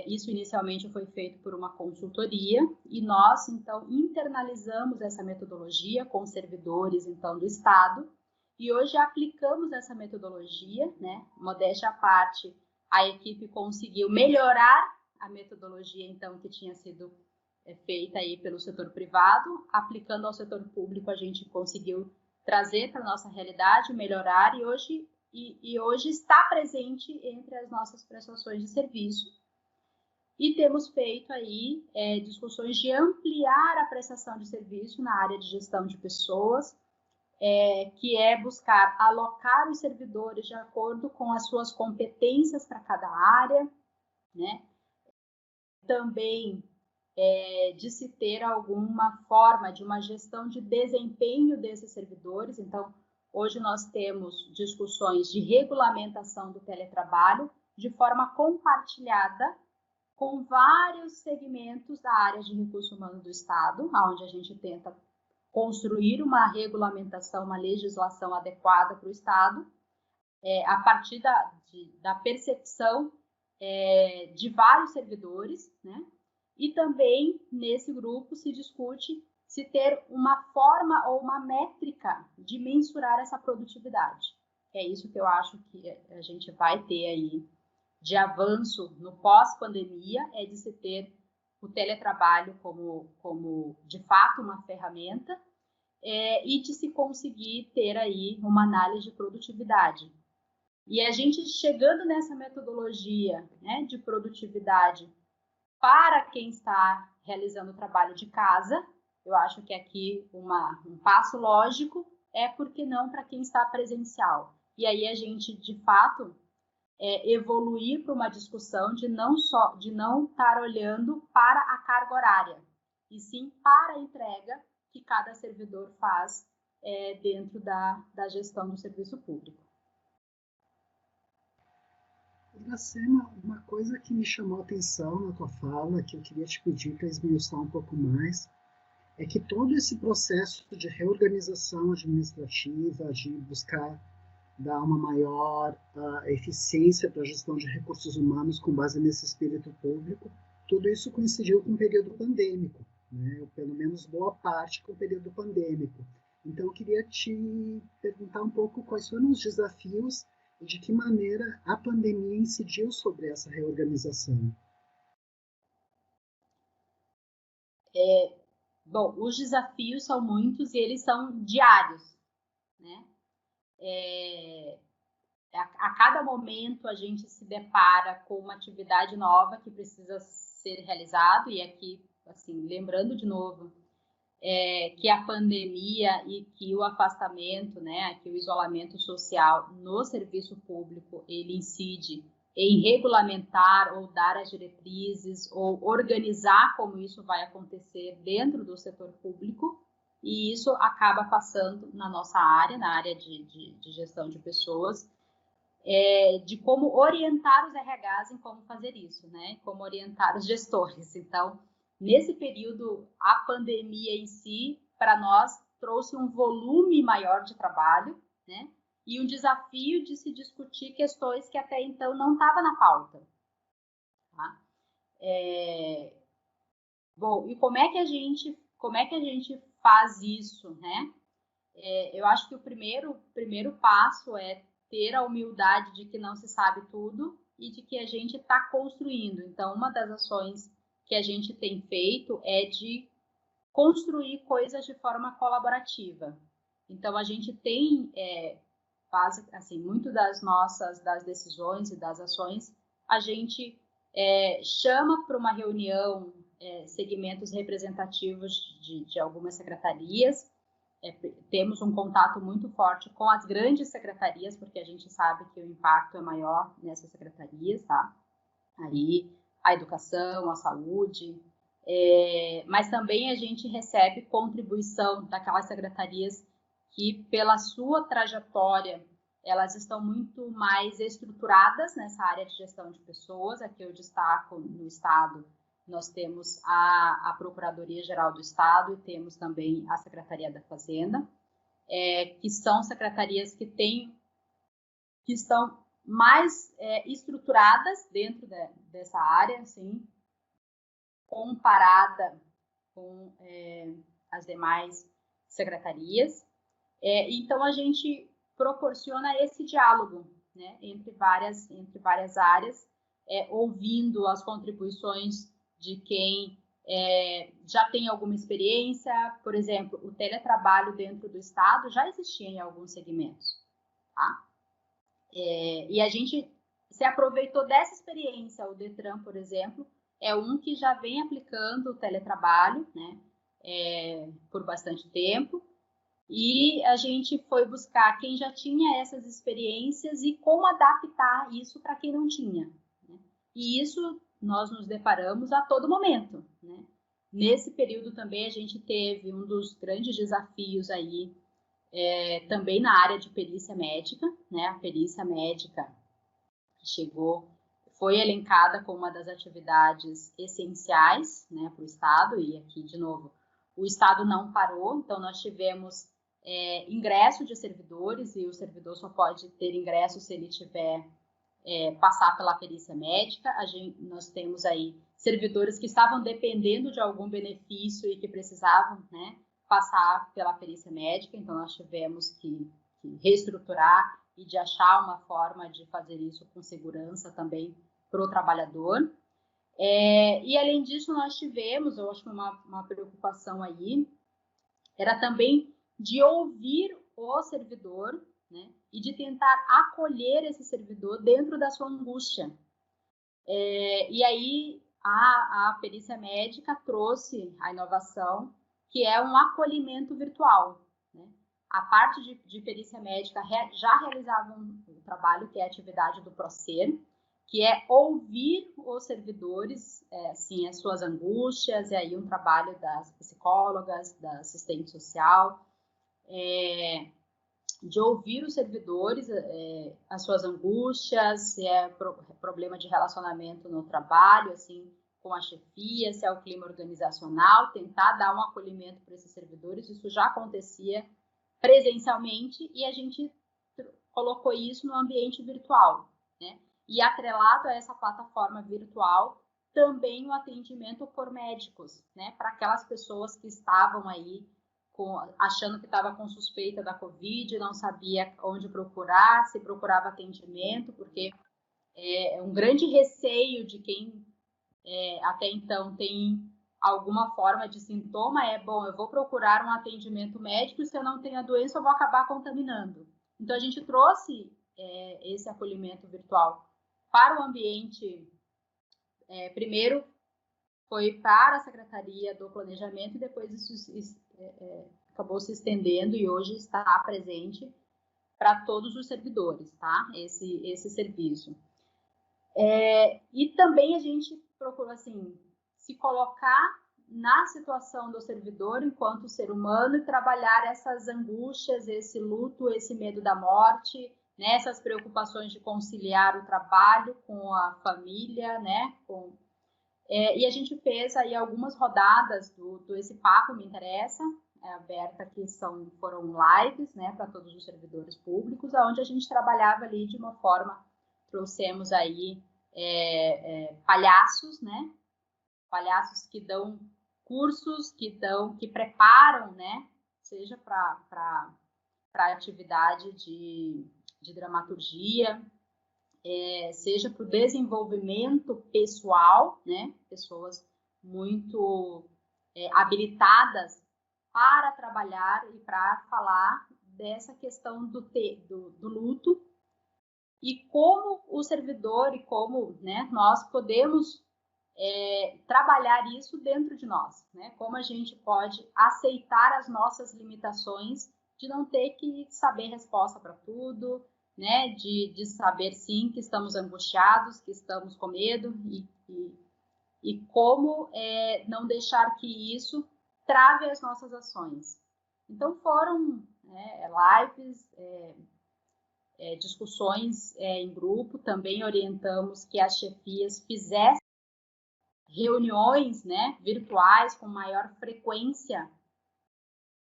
Isso inicialmente foi feito por uma consultoria e nós, então, internalizamos essa metodologia com servidores, então, do Estado e hoje aplicamos essa metodologia, né? Modéstia à parte, a equipe conseguiu melhorar a metodologia, então, que tinha sido feita aí pelo setor privado, aplicando ao setor público a gente conseguiu trazer para a nossa realidade, melhorar e hoje está presente entre as nossas prestações de serviço. E temos feito aí discussões de ampliar a prestação de serviço na área de gestão de pessoas, que é buscar alocar os servidores de acordo com as suas competências para cada área, né? Também de se ter alguma forma de uma gestão de desempenho desses servidores. Então, hoje nós temos discussões de regulamentação do teletrabalho de forma compartilhada com vários segmentos da área de recursos humanos do Estado, onde a gente tenta construir uma regulamentação, uma legislação adequada para o Estado, a partir da percepção de vários servidores, né? E também, nesse grupo, se discute se ter uma forma ou uma métrica de mensurar essa produtividade. É isso que eu acho que a gente vai ter aí de avanço no pós-pandemia, é de se ter o teletrabalho como de fato, uma ferramenta, e de se conseguir ter aí uma análise de produtividade. E a gente chegando nessa metodologia, né, de produtividade para quem está realizando o trabalho de casa, eu acho que aqui um passo lógico é porque não para quem está presencial. E aí a gente, de fato, evoluir para uma discussão de não estar olhando para a carga horária, e sim para a entrega que cada servidor faz dentro da gestão do serviço público. Iracema, uma coisa que me chamou a atenção na tua fala, que eu queria te pedir para esmiuçar um pouco mais, é que todo esse processo de reorganização administrativa, de buscar dar uma maior eficiência para a gestão de recursos humanos com base nesse espírito público, tudo isso coincidiu com o período pandêmico, né? Ou pelo menos boa parte com o período pandêmico. Então, eu queria te perguntar um pouco quais foram os desafios e de que maneira a pandemia incidiu sobre essa reorganização. Bom, os desafios são muitos e eles são diários, né? A cada momento a gente se depara com uma atividade nova que precisa ser realizado, e aqui, assim, lembrando de novo, que a pandemia e que o afastamento, né, que o isolamento social no serviço público, ele incide em regulamentar ou dar as diretrizes ou organizar como isso vai acontecer dentro do setor público, e isso acaba passando na nossa área, na área de gestão de pessoas, de como orientar os RHs em como fazer isso, né, como orientar os gestores. Então, nesse período, a pandemia em si, para nós, trouxe um volume maior de trabalho, né? E um desafio de se discutir questões que até então não estavam na pauta. Tá? Bom, e como é que a gente faz isso, né? Eu acho que o primeiro passo é ter a humildade de que não se sabe tudo e de que a gente está construindo. Então, uma das ações que a gente tem feito é de construir coisas de forma colaborativa. Então, a gente tem, assim, muito das decisões e das ações, a gente chama para uma reunião segmentos representativos de algumas secretarias, temos um contato muito forte com as grandes secretarias, porque a gente sabe que o impacto é maior nessas secretarias, tá? Aí, a educação, a saúde, mas também a gente recebe contribuição daquelas secretarias que, pela sua trajetória, elas estão muito mais estruturadas nessa área de gestão de pessoas. Aqui eu destaco no Estado, nós temos a Procuradoria-Geral do Estado e temos também a Secretaria da Fazenda, que são secretarias que estão mais estruturadas dentro dessa área, assim, comparada com as demais secretarias. Então, a gente proporciona esse diálogo, né, entre várias áreas, ouvindo as contribuições de quem já tem alguma experiência. Por exemplo, o teletrabalho dentro do Estado já existia em alguns segmentos, tá? E a gente se aproveitou dessa experiência. O Detran, por exemplo, é um que já vem aplicando o teletrabalho, né, por bastante tempo, e a gente foi buscar quem já tinha essas experiências e como adaptar isso para quem não tinha, né? E isso nós nos deparamos a todo momento, né? Nesse período também a gente teve um dos grandes desafios aí, também na área de perícia médica, né? A perícia médica chegou, foi elencada como uma das atividades essenciais, né, para o Estado, e aqui, de novo, o Estado não parou, então nós tivemos ingresso de servidores, e o servidor só pode ter ingresso se ele tiver passar pela perícia médica. Nós temos aí servidores que estavam dependendo de algum benefício e que precisavam, né, passar pela perícia médica, então nós tivemos que reestruturar e de achar uma forma de fazer isso com segurança também para o trabalhador. E além disso, nós tivemos, eu acho que uma preocupação aí, era também de ouvir o servidor, né, e de tentar acolher esse servidor dentro da sua angústia. E aí a perícia médica trouxe a inovação, que é um acolhimento virtual, né? A parte de perícia médica já realizava um trabalho, que é a atividade do PROSER, que é ouvir os servidores, assim, as suas angústias, e aí um trabalho das psicólogas, da assistente social, de ouvir os servidores, as suas angústias, se é problema de relacionamento no trabalho, assim, com a chefia, se é o clima organizacional, tentar dar um acolhimento para esses servidores. Isso já acontecia presencialmente e a gente colocou isso no ambiente virtual, né? E atrelado a essa plataforma virtual, também o atendimento por médicos, né? Para aquelas pessoas que estavam aí achando que estava com suspeita da Covid, não sabia onde procurar, se procurava atendimento, porque é um grande receio de quem até então tem alguma forma de sintoma, bom, eu vou procurar um atendimento médico, se eu não tenho a doença, eu vou acabar contaminando. Então, a gente trouxe esse acolhimento virtual para o ambiente, primeiro foi para a Secretaria do Planejamento e depois isso acabou se estendendo e hoje está presente para todos os servidores, tá? Esse serviço. E também a gente procura, assim, se colocar na situação do servidor enquanto ser humano e trabalhar essas angústias, esse luto, esse medo da morte, né? Essas preocupações de conciliar o trabalho com a família, né? E a gente fez aí algumas rodadas do Esse Papo Me Interessa, aberta, que foram lives, né, para todos os servidores públicos, onde a gente trabalhava ali de uma forma, trouxemos aí palhaços, né, palhaços que dão cursos, que preparam, né, seja para atividade de dramaturgia, seja para o desenvolvimento pessoal, né, pessoas muito habilitadas para trabalhar e para falar dessa questão do luto e como o servidor e como, né, nós podemos trabalhar isso dentro de nós, né? Como a gente pode aceitar as nossas limitações de não ter que saber resposta para tudo, né? De saber sim que estamos angustiados, que estamos com medo e como não deixar que isso trave as nossas ações. Então foram lives, discussões em grupo, também orientamos que as chefias fizessem reuniões, né, virtuais com maior frequência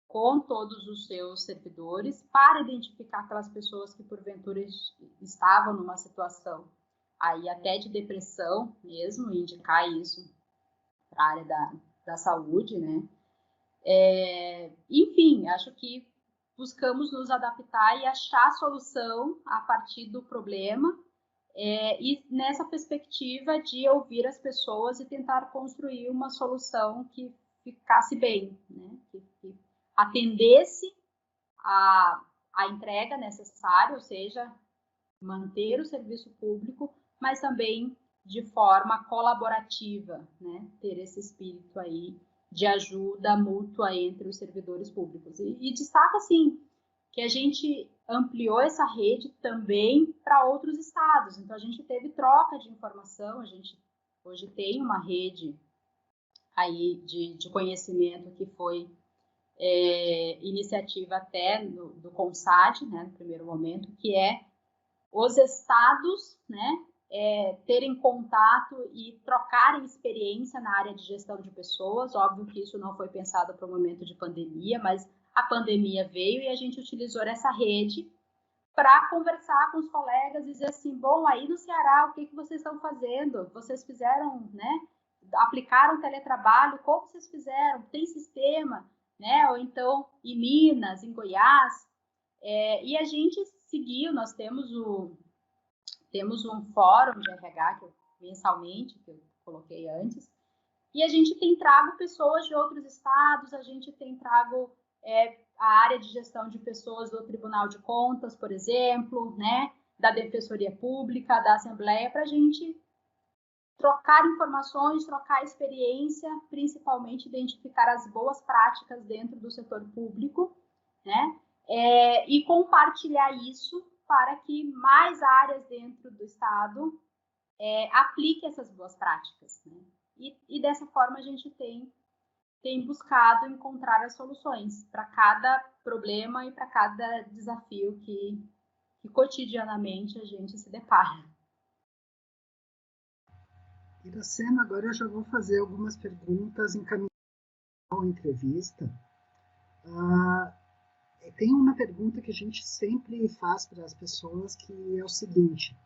com todos os seus servidores para identificar aquelas pessoas que porventura estavam numa situação aí até de depressão mesmo, e indicar isso para a área da saúde, né? Enfim, acho que buscamos nos adaptar e achar solução a partir do problema, e nessa perspectiva de ouvir as pessoas e tentar construir uma solução que ficasse bem, né? Que atendesse a entrega necessária, ou seja, manter o serviço público, mas também de forma colaborativa, né? Ter esse espírito aí de ajuda mútua entre os servidores públicos. E destaca, assim, que a gente ampliou essa rede também para outros estados. Então, a gente teve troca de informação, a gente hoje tem uma rede aí de conhecimento que foi iniciativa até do CONSAD, né, no primeiro momento, que é os estados, né, terem contato e trocarem experiência na área de gestão de pessoas. Óbvio que isso não foi pensado para o momento de pandemia, mas a pandemia veio e a gente utilizou essa rede para conversar com os colegas e dizer assim, bom, aí no Ceará, o que vocês estão fazendo? Vocês fizeram, né? Aplicaram teletrabalho, como vocês fizeram? Tem sistema, né? Ou então em Minas, em Goiás. E a gente seguiu, nós temos um fórum de RH que mensalmente, que eu coloquei antes, e a gente tem trago pessoas de outros estados, a gente tem trago a área de gestão de pessoas do Tribunal de Contas, por exemplo, né, da Defensoria Pública, da Assembleia, para a gente trocar informações, trocar experiência, principalmente identificar as boas práticas dentro do setor público, né, e compartilhar isso para que mais áreas dentro do Estado apliquem essas boas práticas. Né? E dessa forma a gente tem buscado encontrar as soluções para cada problema e para cada desafio que cotidianamente a gente se depara. Iracema, agora eu já vou fazer algumas perguntas encaminhadas à entrevista. Tem uma pergunta que a gente sempre faz para as pessoas, que é o seguinte: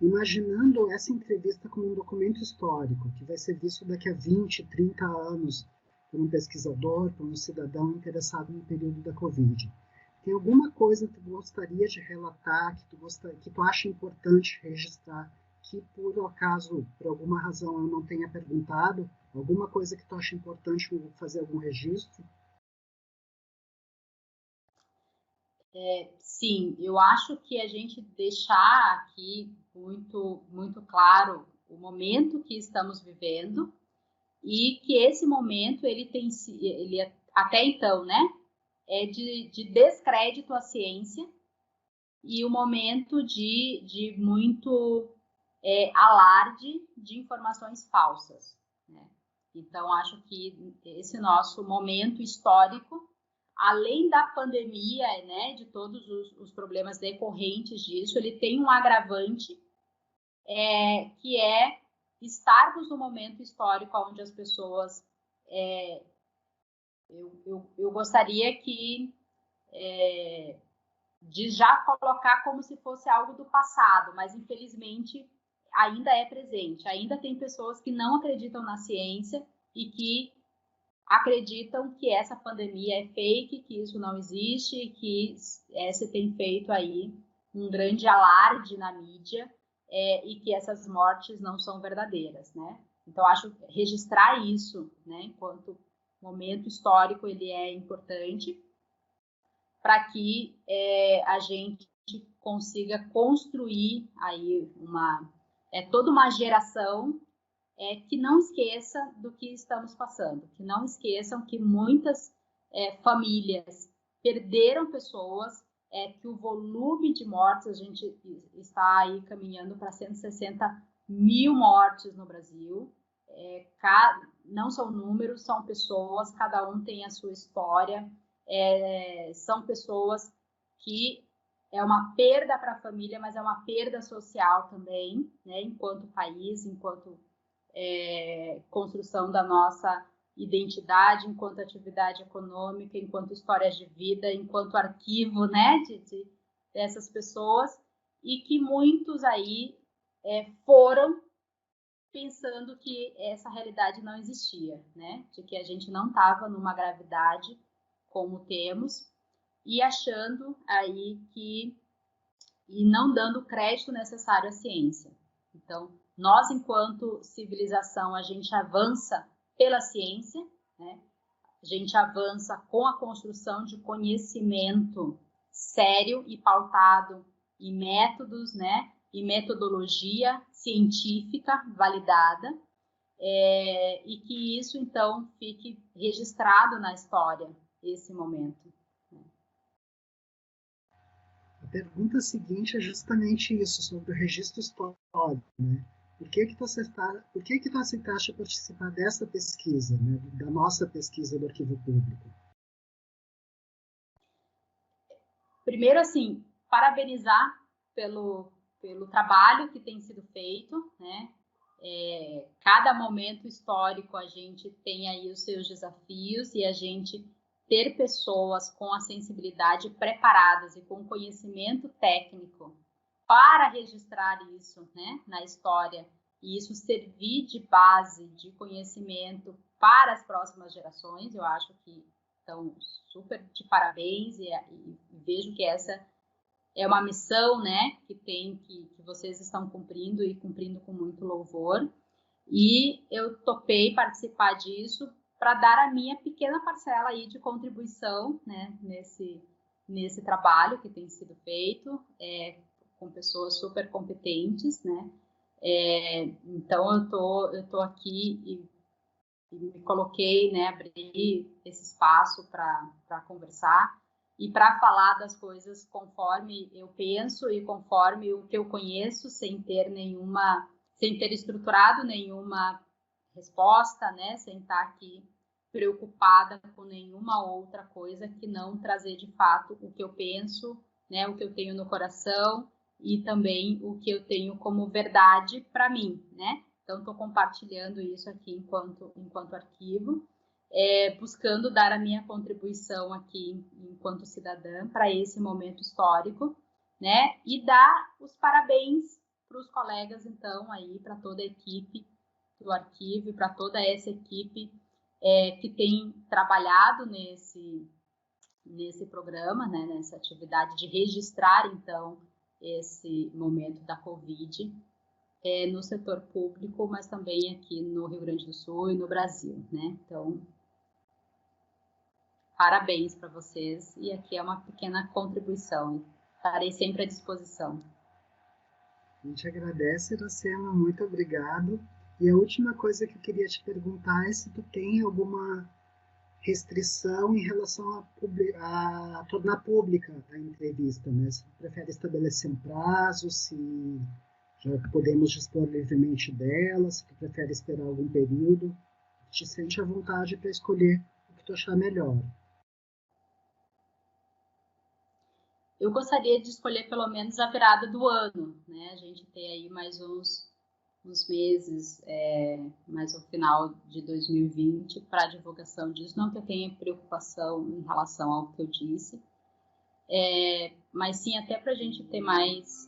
imaginando essa entrevista como um documento histórico, que vai ser visto daqui a 20, 30 anos por um pesquisador, por um cidadão interessado no período da Covid, tem alguma coisa que tu gostaria de relatar, que tu acha importante registrar, que por acaso, por alguma razão eu não tenha perguntado? Alguma coisa que tu acha importante fazer algum registro? Sim, eu acho que a gente deixar aqui muito, muito claro o momento que estamos vivendo e que esse momento ele até então, né, é de descrédito à ciência e o momento de muito alarde de informações falsas. Né? Então, acho que esse nosso momento histórico, além da pandemia, né, de todos os problemas decorrentes disso, ele tem um agravante que é estarmos no momento histórico onde as pessoas... eu gostaria de já colocar como se fosse algo do passado, mas infelizmente ainda é presente. Ainda tem pessoas que não acreditam na ciência e que acreditam que essa pandemia é fake, que isso não existe, que se tem feito aí um grande alarde na mídia e que essas mortes não são verdadeiras, né? Então, acho registrar isso, né, enquanto momento histórico, ele é importante para que a gente consiga construir aí toda uma geração que não esqueça do que estamos passando, que não esqueçam que muitas famílias perderam pessoas, que o volume de mortes, a gente está aí caminhando para 160 mil mortes no Brasil, não são números, são pessoas, cada um tem a sua história, são pessoas que é uma perda para a família, mas é uma perda social também, né, enquanto país, enquanto construção da nossa identidade, enquanto atividade econômica, enquanto histórias de vida, enquanto arquivo, né, dessas pessoas, e que muitos aí foram pensando que essa realidade não existia, né, de que a gente não estava numa gravidade como temos, e achando aí e não dando o crédito necessário à ciência. Então, nós, enquanto civilização, a gente avança pela ciência, né? A gente avança com a construção de conhecimento sério e pautado em métodos, né? E metodologia científica validada, e que isso, então, fique registrado na história, esse momento. A pergunta seguinte é justamente isso, sobre o registro histórico, né? Por que tu aceitaste participar dessa pesquisa, né? Da nossa pesquisa do Arquivo Público? Primeiro, assim, parabenizar pelo pelo trabalho que tem sido feito, né? Cada momento histórico a gente tem aí os seus desafios e a gente ter pessoas com a sensibilidade preparadas e com conhecimento técnico para registrar isso, né, na história, e isso servir de base de conhecimento para as próximas gerações, eu acho que estão super de parabéns e vejo que essa é uma missão, né, que vocês estão cumprindo e cumprindo com muito louvor. E eu topei participar disso para dar a minha pequena parcela aí de contribuição, né, nesse trabalho que tem sido feito, com pessoas super competentes, né. Então eu tô aqui e me coloquei, né, abri esse espaço para conversar e para falar das coisas conforme eu penso e conforme o que eu conheço, sem ter estruturado nenhuma resposta, né, sem estar aqui preocupada com nenhuma outra coisa que não trazer de fato o que eu penso, né, o que eu tenho no coração e também o que eu tenho como verdade para mim, né? Então, estou compartilhando isso aqui enquanto arquivo, buscando dar a minha contribuição aqui enquanto cidadã para esse momento histórico, né? E dar os parabéns para os colegas, então, aí, para toda a equipe do arquivo e para toda essa equipe que tem trabalhado nesse programa, né? Nessa atividade de registrar, então, esse momento da Covid, no setor público, mas também aqui no Rio Grande do Sul e no Brasil, né? Então, parabéns para vocês e aqui é uma pequena contribuição. Estarei sempre à disposição. A gente agradece, Iracema, muito obrigado. E a última coisa que eu queria te perguntar é se tu tem alguma restrição em relação a tornar pública a entrevista, né? Se tu prefere estabelecer um prazo, se já podemos dispor livremente dela, se tu prefere esperar algum período, te sente à vontade para escolher o que tu achar melhor. Eu gostaria de escolher pelo menos a virada do ano, né? A gente tem aí mais uns meses, mais ao final de 2020, para a divulgação disso. Não que eu tenha preocupação em relação ao que eu disse, mas sim até para a gente ter mais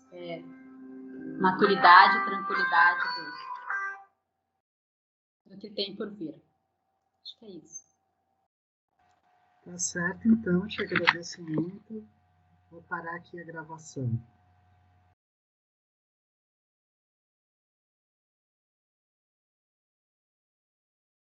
maturidade e tranquilidade do que tem por vir. Acho que é isso. Tá certo, então, te agradeço muito. Vou parar aqui a gravação.